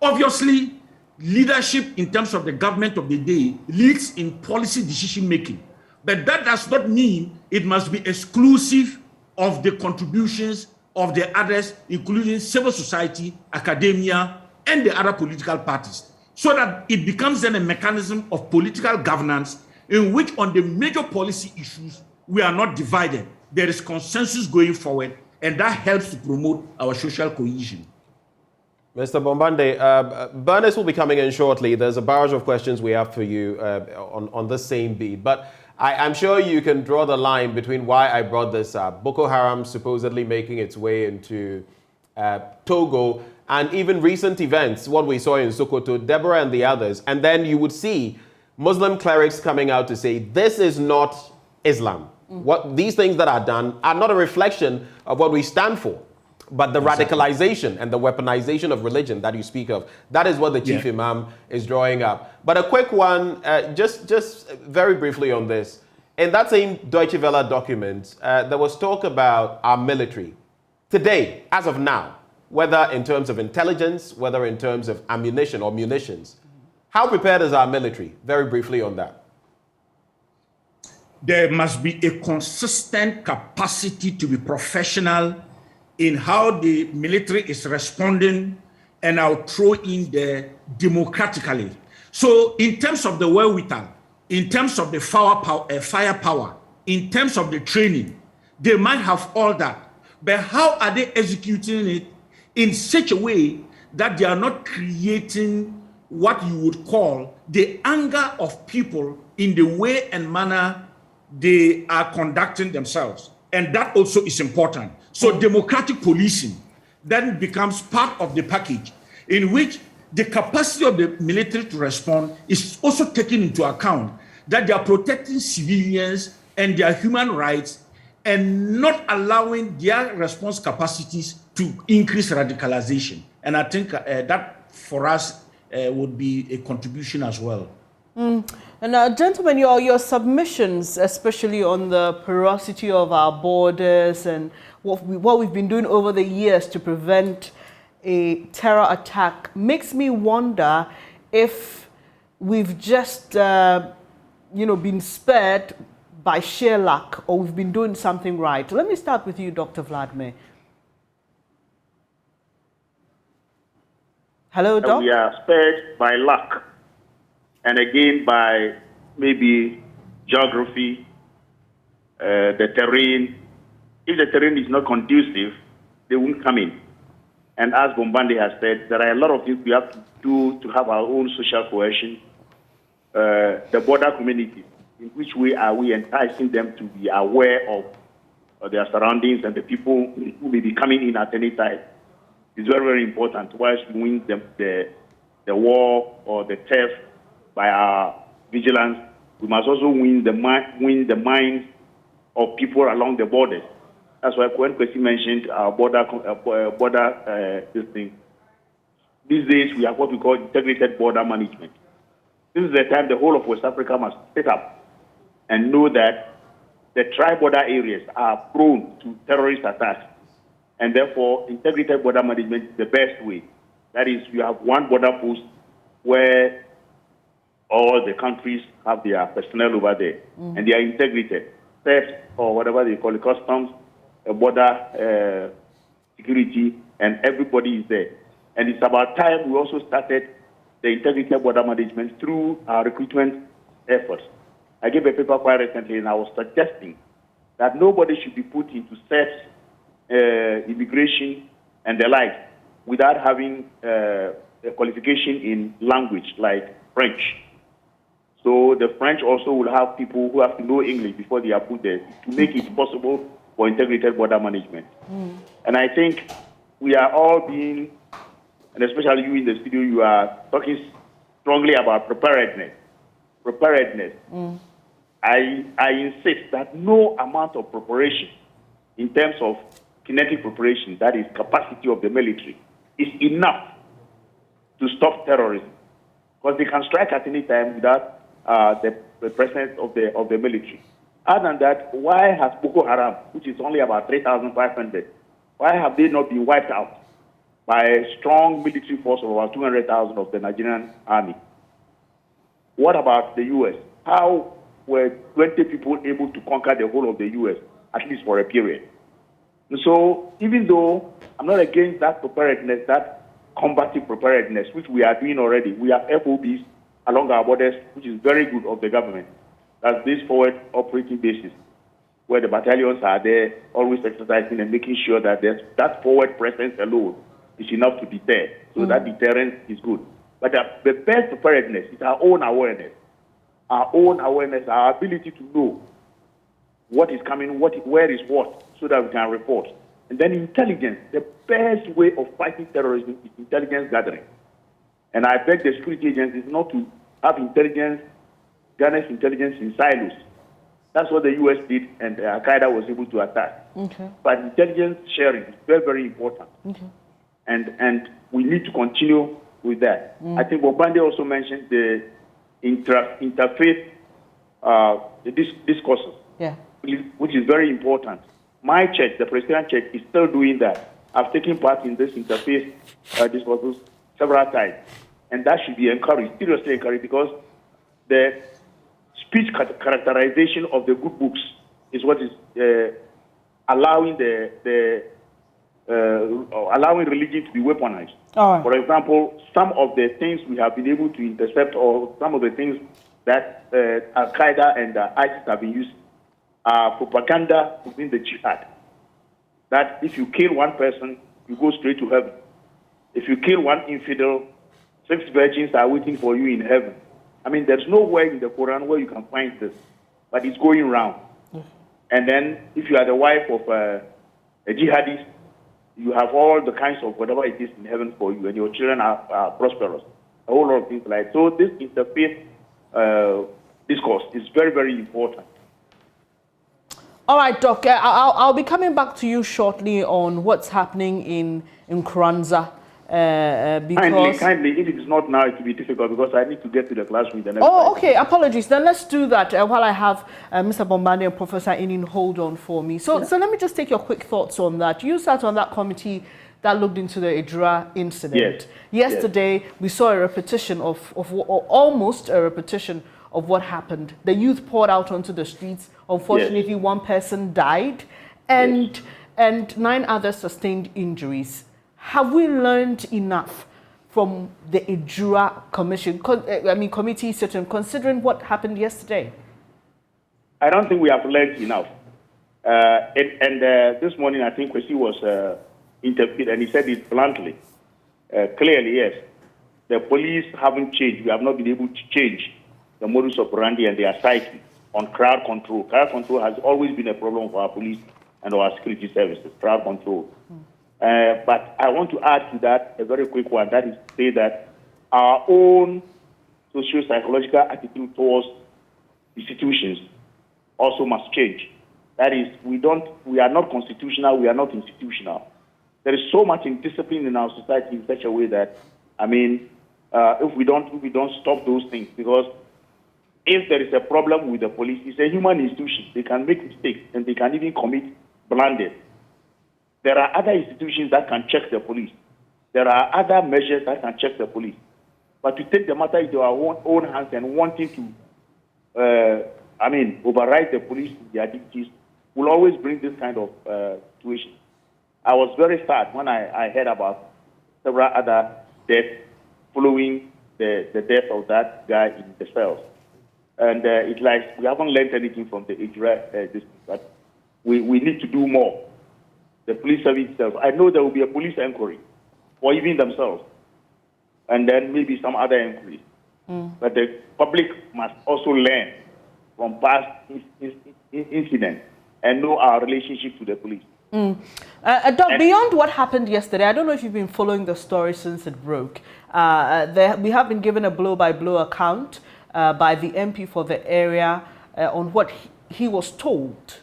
Obviously, leadership in terms of the government of the day leads in policy decision making, but that does not mean it must be exclusive of the contributions of the others, including civil society, academia, and the other political parties, so that it becomes then a mechanism of political governance in which on the major policy issues, we are not divided. There is consensus going forward, and that helps to promote our social cohesion. Mr. Bombande, Bernice will be coming in shortly. There's a barrage of questions we have for you on the same beat, but I'm sure you can draw the line between why I brought this up. Boko Haram supposedly making its way into Togo, and even recent events, what we saw in Sokoto, Deborah and the others. And then you would see Muslim clerics coming out to say, this is not Islam. What these things that are done are not a reflection of what we stand for, but the radicalization and the weaponization of religion that you speak of. That is what the chief imam is drawing up. But a quick one, just very briefly on this. In that same Deutsche Welle document, there was talk about our military. Today, as of now, whether in terms of intelligence, whether in terms of ammunition or munitions, how prepared is our military? Very briefly on that. There must be a consistent capacity to be professional in how the military is responding, and I'll throw in there democratically. So in terms of the wherewithal, in terms of the firepower, in terms of the training, they might have all that. But how are they executing it in such a way that they are not creating what you would call the anger of people in the way and manner they are conducting themselves. And that also is important. So democratic policing then becomes part of the package in which the capacity of the military to respond is also taken into account, that they are protecting civilians and their human rights and not allowing their response capacities to increase radicalization. And I think that for us would be a contribution as well. And gentlemen, your submissions, especially on the porosity of our borders and what we've been doing over the years to prevent a terror attack, makes me wonder if we've just, been spared by sheer luck, or we've been doing something right. Let me start with you, Dr. Vladimir. Hello, Doc. We are spared by luck, and again by maybe geography, the terrain. If the terrain is not conducive, they won't come in. And as Bombande has said, there are a lot of things we have to do to have our own social cohesion. The border communities, in which way are we enticing them to be aware of their surroundings and the people who may be coming in at any time? It's very, very important. Whilst we win the war or the theft by our vigilance, we must also win the minds of people along the borders. That's why when Kwesi mentioned our border this thing, these days we have what we call integrated border management. This is the time the whole of West Africa must sit up and know that the tri-border areas are prone to terrorist attacks. And therefore, integrated border management is the best way. That is, you have one border post where all the countries have their personnel over there, and they are integrated. Theft, or whatever they call it, customs, border security, and everybody is there. And it's about time we also started the integrated border management through our recruitment efforts. I gave a paper quite recently, and I was suggesting that nobody should be put into sex, immigration, and the like without having a qualification in language like French. So the French also will have people who have to know English before they are put there to make it possible for integrated border management. And I think we are all being, and especially you in the studio, you are talking strongly about preparedness. I insist that no amount of preparation in terms of kinetic preparation, that is capacity of the military, is enough to stop terrorism. Because they can strike at any time without the presence of the military. Other than that, why has Boko Haram, which is only about 3,500, why have they not been wiped out by a strong military force of about 200,000 of the Nigerian army? What about the U.S.? How were 20 people able to conquer the whole of the U.S., at least for a period? And so even though I'm not against that preparedness, that combative preparedness, which we are doing already, we have FOBs along our borders, which is very good of the government. That's this forward operating basis, where the battalions are there, always exercising and making sure that that forward presence alone is enough to deter. So that deterrence is good. But the best preparedness is our own awareness. Our ability to know what is coming, where is what, so that we can report. And then intelligence. The best way of fighting terrorism is intelligence gathering. And I beg the security agencies not to have intelligence, Ghana's intelligence in silos. That's what the U.S. did, and Al-Qaeda was able to attack. Okay. But intelligence sharing is very, very important. Okay. And we need to continue with that. I think Bobande also mentioned the interfaith discourses, which is very important. My church, the Presbyterian Church, is still doing that. I've taken part in this interfaith discourses several times. And that should be encouraged, seriously encouraged, because the speech characterization of the good books is what is allowing allowing religion to be weaponized. For example, some of the things we have been able to intercept, or some of the things that Al-Qaeda and ISIS have been using, are propaganda within the jihad. That if you kill one person, you go straight to heaven. If you kill one infidel, 6 virgins are waiting for you in heaven. I mean, there's nowhere in the Quran where you can find this, but it's going around. And then if you are the wife of a jihadist, you have all the kinds of whatever it is in heaven for you, and your children are prosperous. A whole lot of things like that. So this interfaith discourse is very, very important. All right, Doc, I'll be coming back to you shortly on what's happening in Kranza. Because kindly, if it is not now, it will be difficult because I need to get to the classroom. Okay, apologies. Then let's do that while I have Mr. Bombani and Professor Inin hold on for me. So let me just take your quick thoughts on that. You sat on that committee that looked into the Idra incident. Yes. Yesterday, we saw a repetition or almost a repetition of what happened. The youth poured out onto the streets. Unfortunately, one person died and 9 others sustained injuries. Have we learned enough from the Idra committee sitting, considering what happened yesterday? I don't think we have learned enough. This morning, I think Kwesi was interviewed, and he said it bluntly. Clearly, yes, the police haven't changed. We have not been able to change the modus operandi and their psyche on crowd control. Crowd control has always been a problem for our police and our security services, crowd control. But I want to add to that a very quick one. That is to say that our own socio-psychological attitude towards institutions also must change. That is, we are not constitutional, we are not institutional. There is so much indiscipline in our society in such a way that, if we don't stop those things, because if there is a problem with the police, it's a human institution. They can make mistakes and they can even commit blunders. There are other institutions that can check the police. There are other measures that can check the police. But to take the matter into our own hands and wanting to, override the police in their duties will always bring this kind of situation. I was very sad when I heard about several other deaths following the death of that guy in the cells. And it's like we haven't learned anything from the Idra, but we need to do more. The police service itself. I know there will be a police inquiry, or even themselves, and then maybe some other inquiry. But the public must also learn from past incidents and know our relationship to the police. Doc, beyond what happened yesterday, I don't know if you've been following the story since it broke. We have been given a blow-by-blow account by the MP for the area on what he was told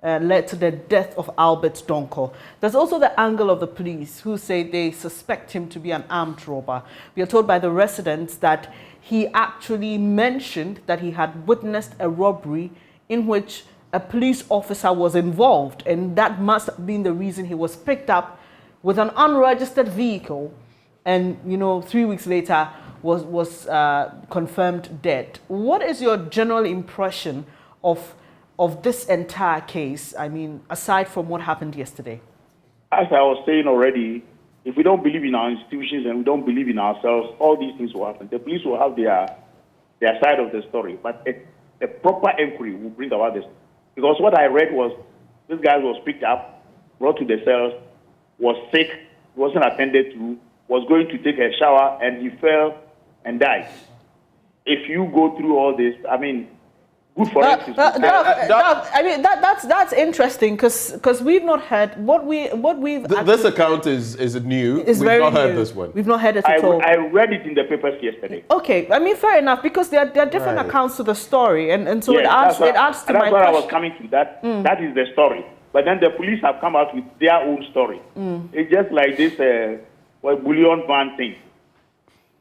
led to the death of Albert Donko. There's also the angle of the police who say they suspect him to be an armed robber. We are told by the residents that he actually mentioned that he had witnessed a robbery in which a police officer was involved, and that must have been the reason he was picked up with an unregistered vehicle and, 3 weeks later was confirmed dead. What is your general impression of this entire case, aside from what happened yesterday? As I was saying already, if we don't believe in our institutions and we don't believe in ourselves, all these things will happen. The police will have their side of the story, but a proper inquiry will bring about this. Because what I read was this guy was picked up, brought to the cells, was sick, wasn't attended to, was going to take a shower, and he fell and died. If you go through all this, good forensics. That's interesting because we've not heard what we've. This account is new. We've not heard new. this one. We've not heard it at all. I read it in the papers yesterday. Okay, fair enough, because there are different accounts to the story, and so yes, it adds to my question. That's what I was coming to. That is the story. But then the police have come out with their own story. It's just like this bullion van thing,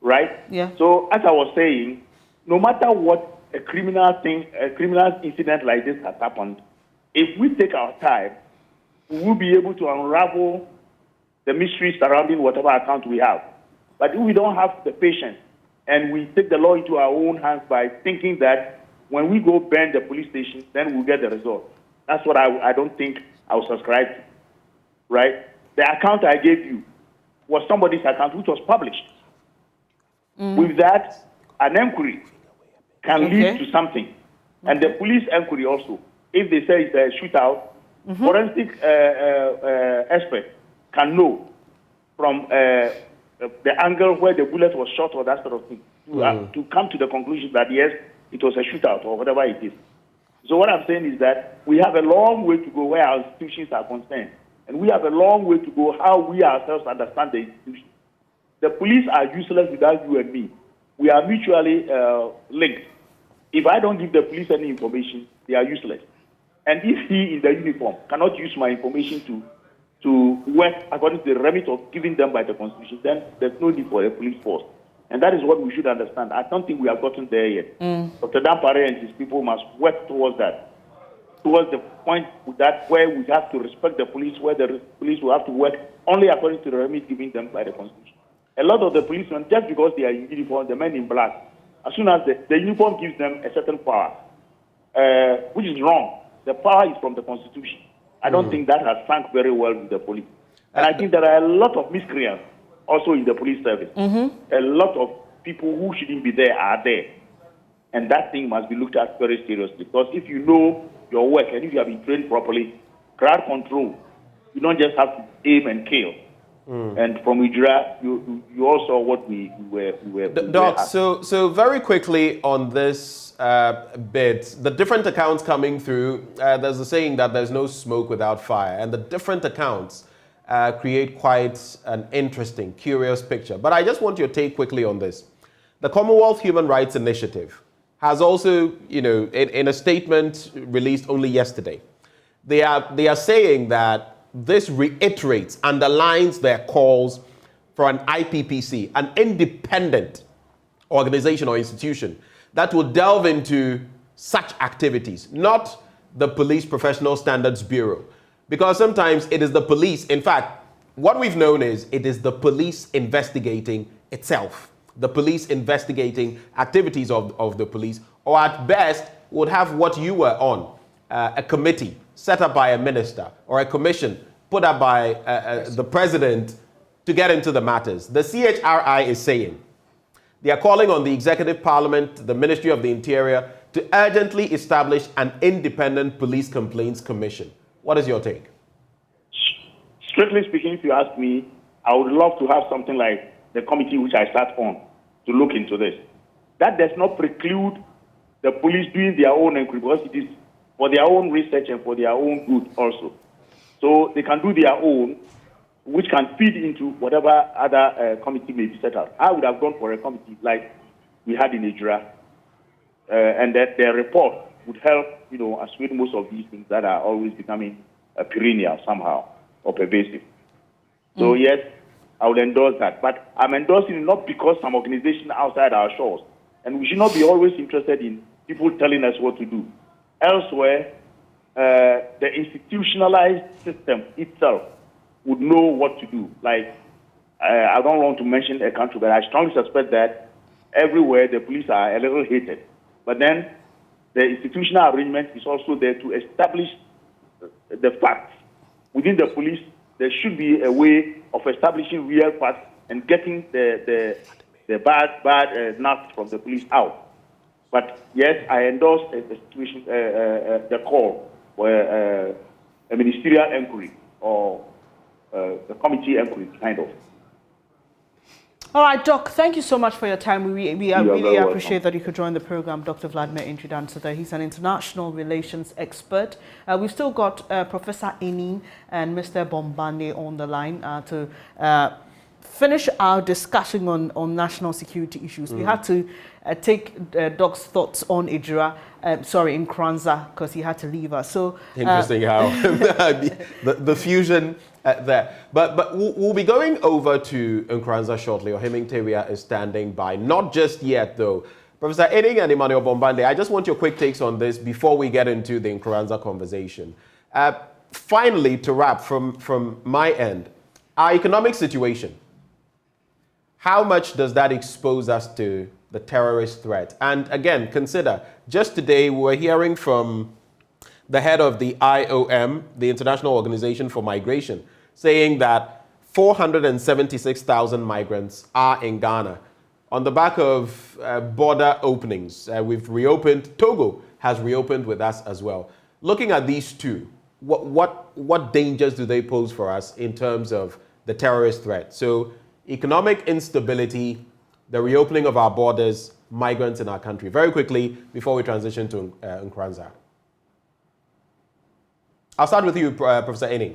right? Yeah. So as I was saying, no matter what a criminal incident like this has happened, if we take our time, we will be able to unravel the mystery surrounding whatever account we have. But if we don't have the patience and we take the law into our own hands by thinking that when we go burn the police station, then we'll get the result. That's what I don't think I will subscribe to, right? The account I gave you was somebody's account which was published. With that, an inquiry can lead to something. And the police inquiry also, if they say it's a shootout, forensic expert can know from the angle where the bullet was shot or that sort of thing, to come to the conclusion that yes, it was a shootout or whatever it is. So what I'm saying is that we have a long way to go where our institutions are concerned, and we have a long way to go how we ourselves understand the institutions. The police are useless without you and me. We are mutually linked. If I don't give the police any information, they are useless. And if he in the uniform cannot use my information to work according to the remit of giving them by the Constitution, then there's no need for a police force. And that is what we should understand. I don't think we have gotten there yet. Dr. Dampare and his people must work towards that, towards the point that where we have to respect the police, where the police will have to work only according to the remit given them by the Constitution. A lot of the policemen, just because they are in uniform, the men in black, as soon as the uniform gives them a certain power, which is wrong. The power is from the Constitution. I don't think that has sunk very well with the police. And I think there are a lot of miscreants also in the police service. A lot of people who shouldn't be there are there. And that thing must be looked at very seriously. Because if you know your work and if you have been trained properly, crowd control, you don't just have to aim and kill. And from Ijira, you also saw what we were Doc, so very quickly on this bit, the different accounts coming through, there's a saying that there's no smoke without fire, and the different accounts create quite an interesting, curious picture. But I just want your take quickly on this. The Commonwealth Human Rights Initiative has also, in a statement released only yesterday, they are saying that this reiterates, underlines their calls for an IPPC, an independent organization or institution that will delve into such activities, not the Police Professional Standards Bureau. Because sometimes it is the police, in fact, what we've known is it is the police investigating itself, the police investigating activities of the police, or at best would have what you were on, a committee set up by a minister or a commission put up by the president to get into the matters. The CHRI is saying they are calling on the Executive Parliament, the Ministry of the Interior, to urgently establish an independent police complaints commission. What is your take? Strictly speaking, if you ask me, I would love to have something like the committee which I sat on to look into this. That does not preclude the police doing their own inquiry, because it is for their own research and for their own good also. So they can do their own, which can feed into whatever other committee may be set up. I would have gone for a committee like we had in Ijira, and that their report would help, assuage most of these things that are always becoming perennial somehow or pervasive. So yes, I would endorse that. But I'm endorsing it not because some organization outside our shores. And we should not be always interested in people telling us what to do. Elsewhere, the institutionalized system itself would know what to do. Like, I don't want to mention a country, but I strongly suspect that everywhere the police are a little hated. But then the institutional arrangement is also there to establish the facts. Within the police, there should be a way of establishing real facts and getting the bad nuts from the police out. But yes, I endorse the situation, the call for a ministerial inquiry or the committee inquiry, kind of. All right, Doc, thank you so much for your time. We really appreciate welcome. that you could join the program, Dr. Vladimir Intridansada. He's an international relations expert. We've still got Professor Enin and Mr. Bombande on the line to finish our discussion on national security issues. We had to take Doc's thoughts on Ijira, in Kranza, because he had to leave us. So interesting how the fusion there. But we'll be going over to Nkranza shortly, or Hemingtewia is standing by. Not just yet, though. Professor Edding and Emmanuel Bombande, I just want your quick takes on this before we get into the Nkranza conversation. Finally, to wrap from my end, our economic situation. How much does that expose us to the terrorist threat? And again, consider, just today we were hearing from the head of the IOM, the International Organization for Migration, saying that 476,000 migrants are in Ghana. On the back of border openings, we've reopened, Togo has reopened with us as well. Looking at these two, what dangers do they pose for us in terms of the terrorist threat? So, economic instability, the reopening of our borders, migrants in our country. Very quickly, before we transition to Nkranza. I'll start with you, Professor Ening.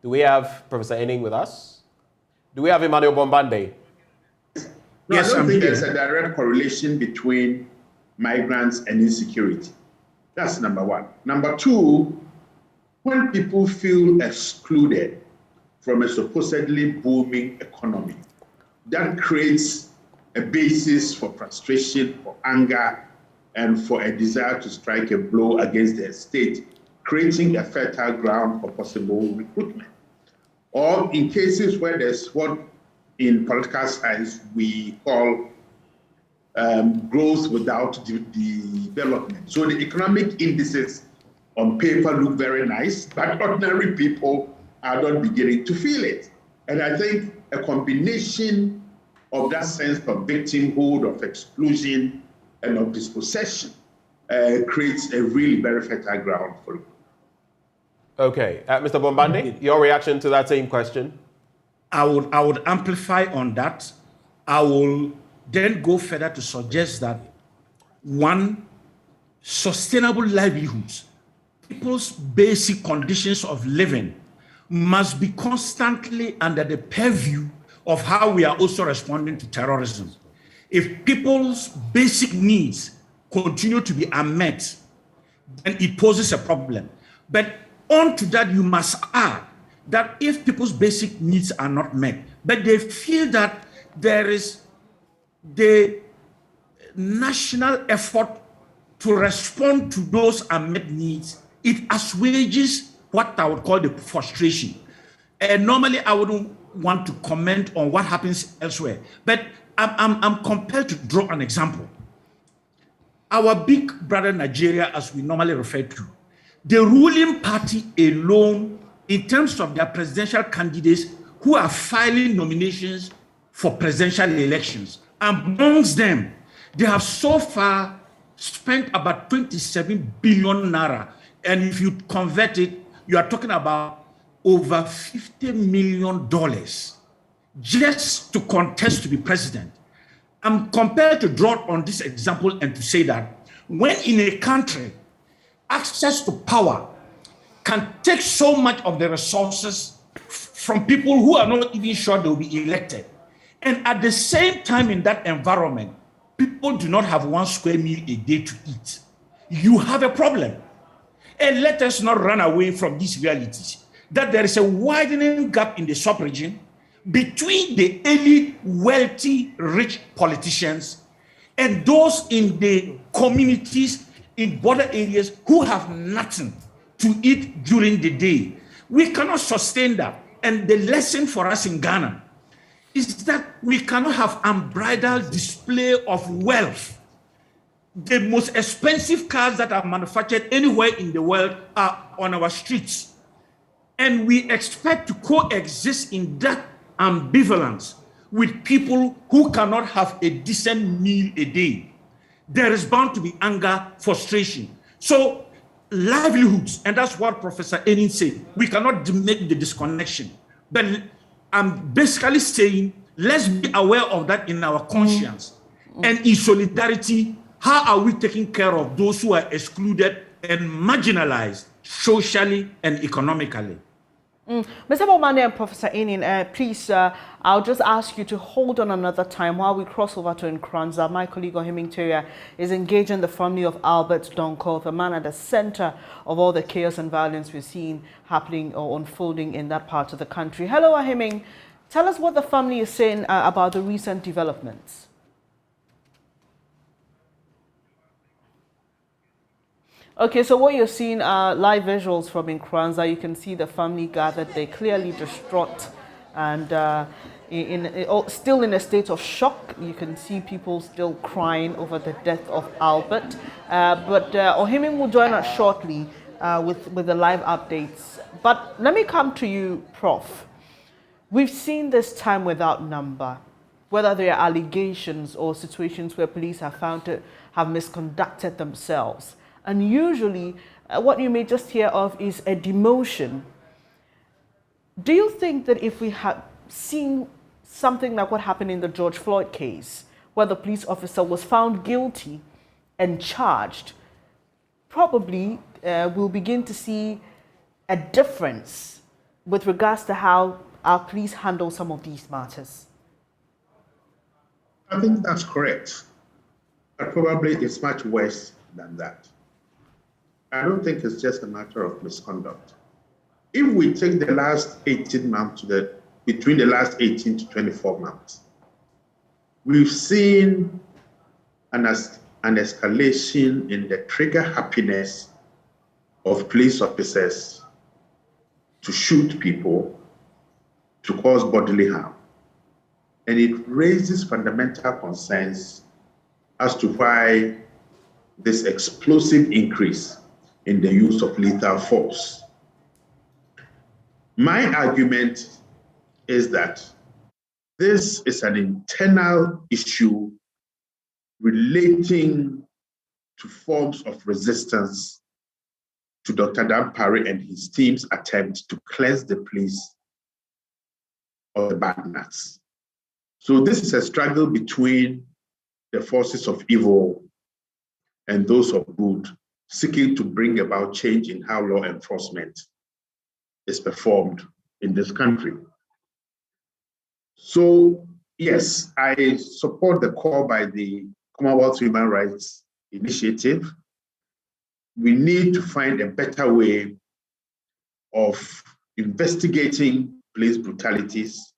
Do we have Professor Ening with us? Do we have Emmanuel Bombande? No, Yes, I don't I'm think here. there's a direct correlation between migrants and insecurity. That's number one. Number two, when people feel excluded from a supposedly booming economy, that creates a basis for frustration, for anger, and for a desire to strike a blow against the state, creating a fertile ground for possible recruitment. Or in cases where there's what in political science we call growth without development. So the economic indices on paper look very nice, but ordinary people are not beginning to feel it. And I think a combination of that sense of victimhood, of exclusion, and of dispossession creates a really very fertile ground for it. Okay, Mr. Bombande, your reaction to that same question? I would amplify on that. I will then go further to suggest that one, sustainable livelihoods, people's basic conditions of living must be constantly under the purview of how we are also responding to terrorism. If people's basic needs continue to be unmet, then it poses a problem. But onto that, you must add that if people's basic needs are not met, but they feel that there is the national effort to respond to those unmet needs, it assuages what I would call the frustration. And normally I wouldn't want to comment on what happens elsewhere, but I'm compelled to draw an example. Our big brother Nigeria, as we normally refer to, the ruling party alone, in terms of their presidential candidates who are filing nominations for presidential elections, amongst them, they have so far spent about 27 billion naira. And if you convert it, you are talking about over $50 million just to contest to be president. I'm compelled to draw on this example and to say that when in a country, access to power can take so much of the resources from people who are not even sure they will be elected. And at the same time in that environment, people do not have 1 square meal a day to eat. You have a problem. And let us not run away from these realities, that there is a widening gap in the sub-region between the elite, wealthy, rich politicians and those in the communities in border areas who have nothing to eat during the day. We cannot sustain that. And the lesson for us in Ghana is that we cannot have unbridled display of wealth. The most expensive cars that are manufactured anywhere in the world are on our streets. And we expect to coexist in that ambivalence with people who cannot have a decent meal a day. There is bound to be anger, frustration. So livelihoods, and that's what Professor Ening said, we cannot make the disconnection. But I'm basically saying, let's be aware of that in our conscience. And in solidarity, how are we taking care of those who are excluded and marginalized socially and economically? Mr. Bomane and Professor Ening, please, I'll just ask you to hold on another time while we cross over to Nkranza. My colleague Ohiming is engaging the family of Albert Donkor, the man at the center of all the chaos and violence we're seeing happening or unfolding in that part of the country. Hello, Ohiming. Tell us what the family is saying about the recent developments. Okay, so what you're seeing are live visuals from Nkranza. You can see the family gathered. They're clearly distraught and still in a state of shock. You can see people still crying over the death of Albert. But Ohiming will join us shortly with the live updates. But let me come to you, Prof. We've seen this time without number, whether there are allegations or situations where police have found to have misconducted themselves. And usually what you may just hear of is a demotion. Do you think that if we had seen something like what happened in the George Floyd case, where the police officer was found guilty and charged, probably we'll begin to see a difference with regards to how our police handle some of these matters? I think that's correct. But probably it's much worse than that. I don't think it's just a matter of misconduct. If we take the last 18 months between the last 18 to 24 months, we've seen an escalation in the trigger happiness of police officers to shoot people, to cause bodily harm. And it raises fundamental concerns as to why this explosive increase in the use of lethal force. My argument is that this is an internal issue relating to forms of resistance to Dr. Dampare and his team's attempt to cleanse the police of the bad nuts. So this is a struggle between the forces of evil and those of good, seeking to bring about change in how law enforcement is performed in this country. So yes, I support the call by the Commonwealth Human Rights Initiative. We need to find a better way of investigating police brutalities,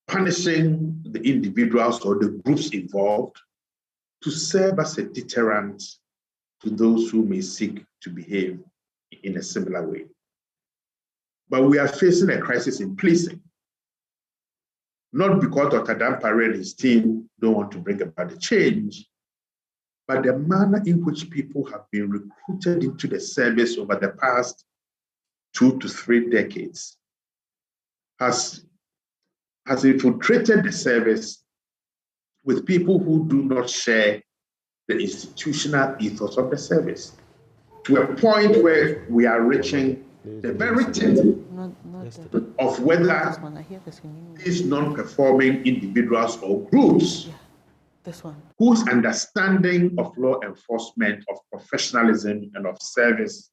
punishing the individuals or the groups involved to serve as a deterrent to those who may seek to behave in a similar way. But we are facing a crisis in policing, not because Dr. Dampare and his team don't want to bring about the change, but the manner in which people have been recruited into the service over the past 2 to 3 decades has infiltrated the service with people who do not share the institutional ethos of the service, to a point where we are reaching the very tip of whether these non-performing individuals or groups whose understanding of law enforcement, of professionalism, and of service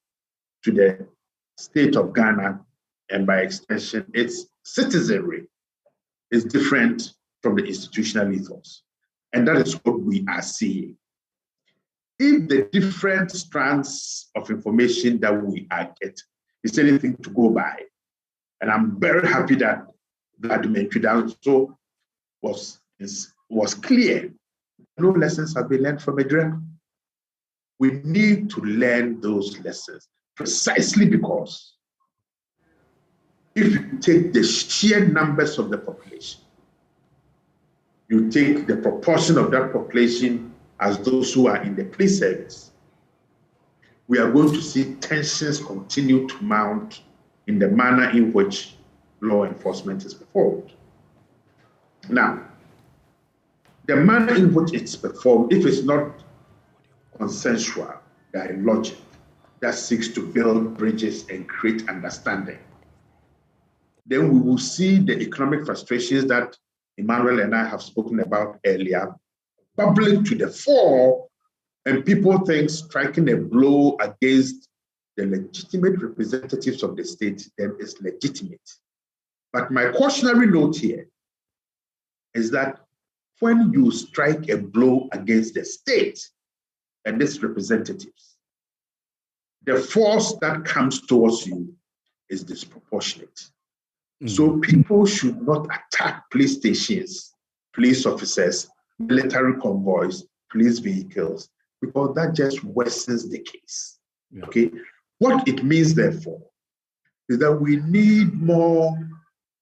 to the state of Ghana, and by extension, its citizenry, is different from the institutional ethos. And that is what we are seeing. If the different strands of information that we are getting is anything to go by, and I'm very happy that Vladimir Tridanso was clear, no lessons have been learned from Edra. We need to learn those lessons precisely because if you take the sheer numbers of the population, you take the proportion of that population as those who are in the police service, we are going to see tensions continue to mount in the manner in which law enforcement is performed. Now, the manner in which it's performed, if it's not consensual, dialogic, that seeks to build bridges and create understanding, then we will see the economic frustrations that Emmanuel and I have spoken about earlier bubbling to the fore, and people think striking a blow against the legitimate representatives of the state then is legitimate. But my cautionary note here is that when you strike a blow against the state and its representatives, the force that comes towards you is disproportionate. So people should not attack police stations, police officers, military convoys, police vehicles, because that just worsens the case. Yeah. Okay. What it means, therefore, is that we need more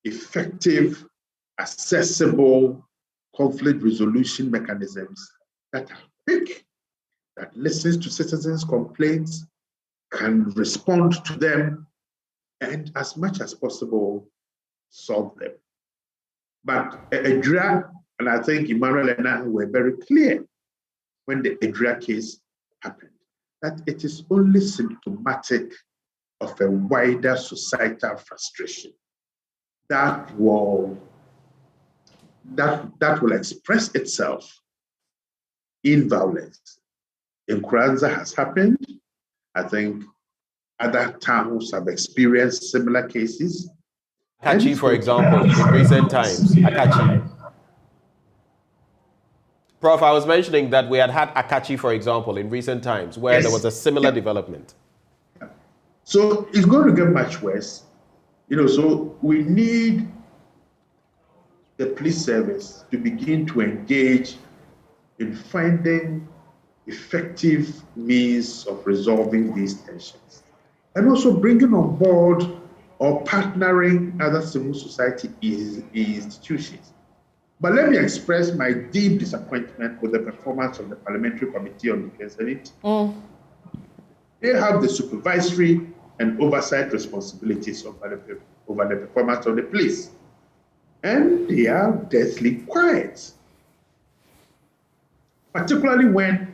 effective, accessible conflict resolution mechanisms that are quick, that listens to citizens' complaints, can respond to them, and as much as possible, solve them. But Edra, and I think Emmanuel and I were very clear when the Edra case happened, that it is only symptomatic of a wider societal frustration that will express itself in violence. In Kranza has happened. I think other towns have experienced similar cases. Akachi, for example, in recent times, Akachi. Prof, I was mentioning that we had Akachi, for example, in recent times, where there was a similar development. So it's going to get much worse. So we need the police service to begin to engage in finding effective means of resolving these tensions, and also bringing on board or partnering other civil society institutions. But let me express my deep disappointment with the performance of the Parliamentary Committee on Defense and Interior. They have the supervisory and oversight responsibilities over the performance of the police, and they are deathly quiet, particularly when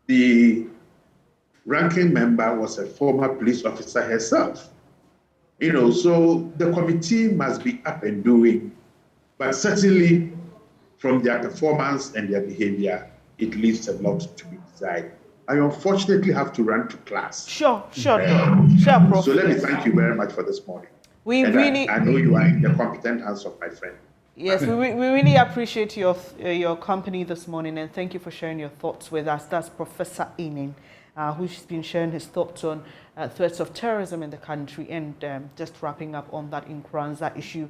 the ranking member was a former police officer herself. So the committee must be up and doing, but certainly from their performance and their behavior, it leaves a lot to be desired. I unfortunately have to run to class. Sure, Prof. So let me thank you very much for this morning. I know you are in the competent hands of my friend. Yes, we really appreciate your company this morning, and thank you for sharing your thoughts with us. That's Professor Inin, who's been sharing his thoughts on threats of terrorism in the country, and just wrapping up on that Nkranza issue.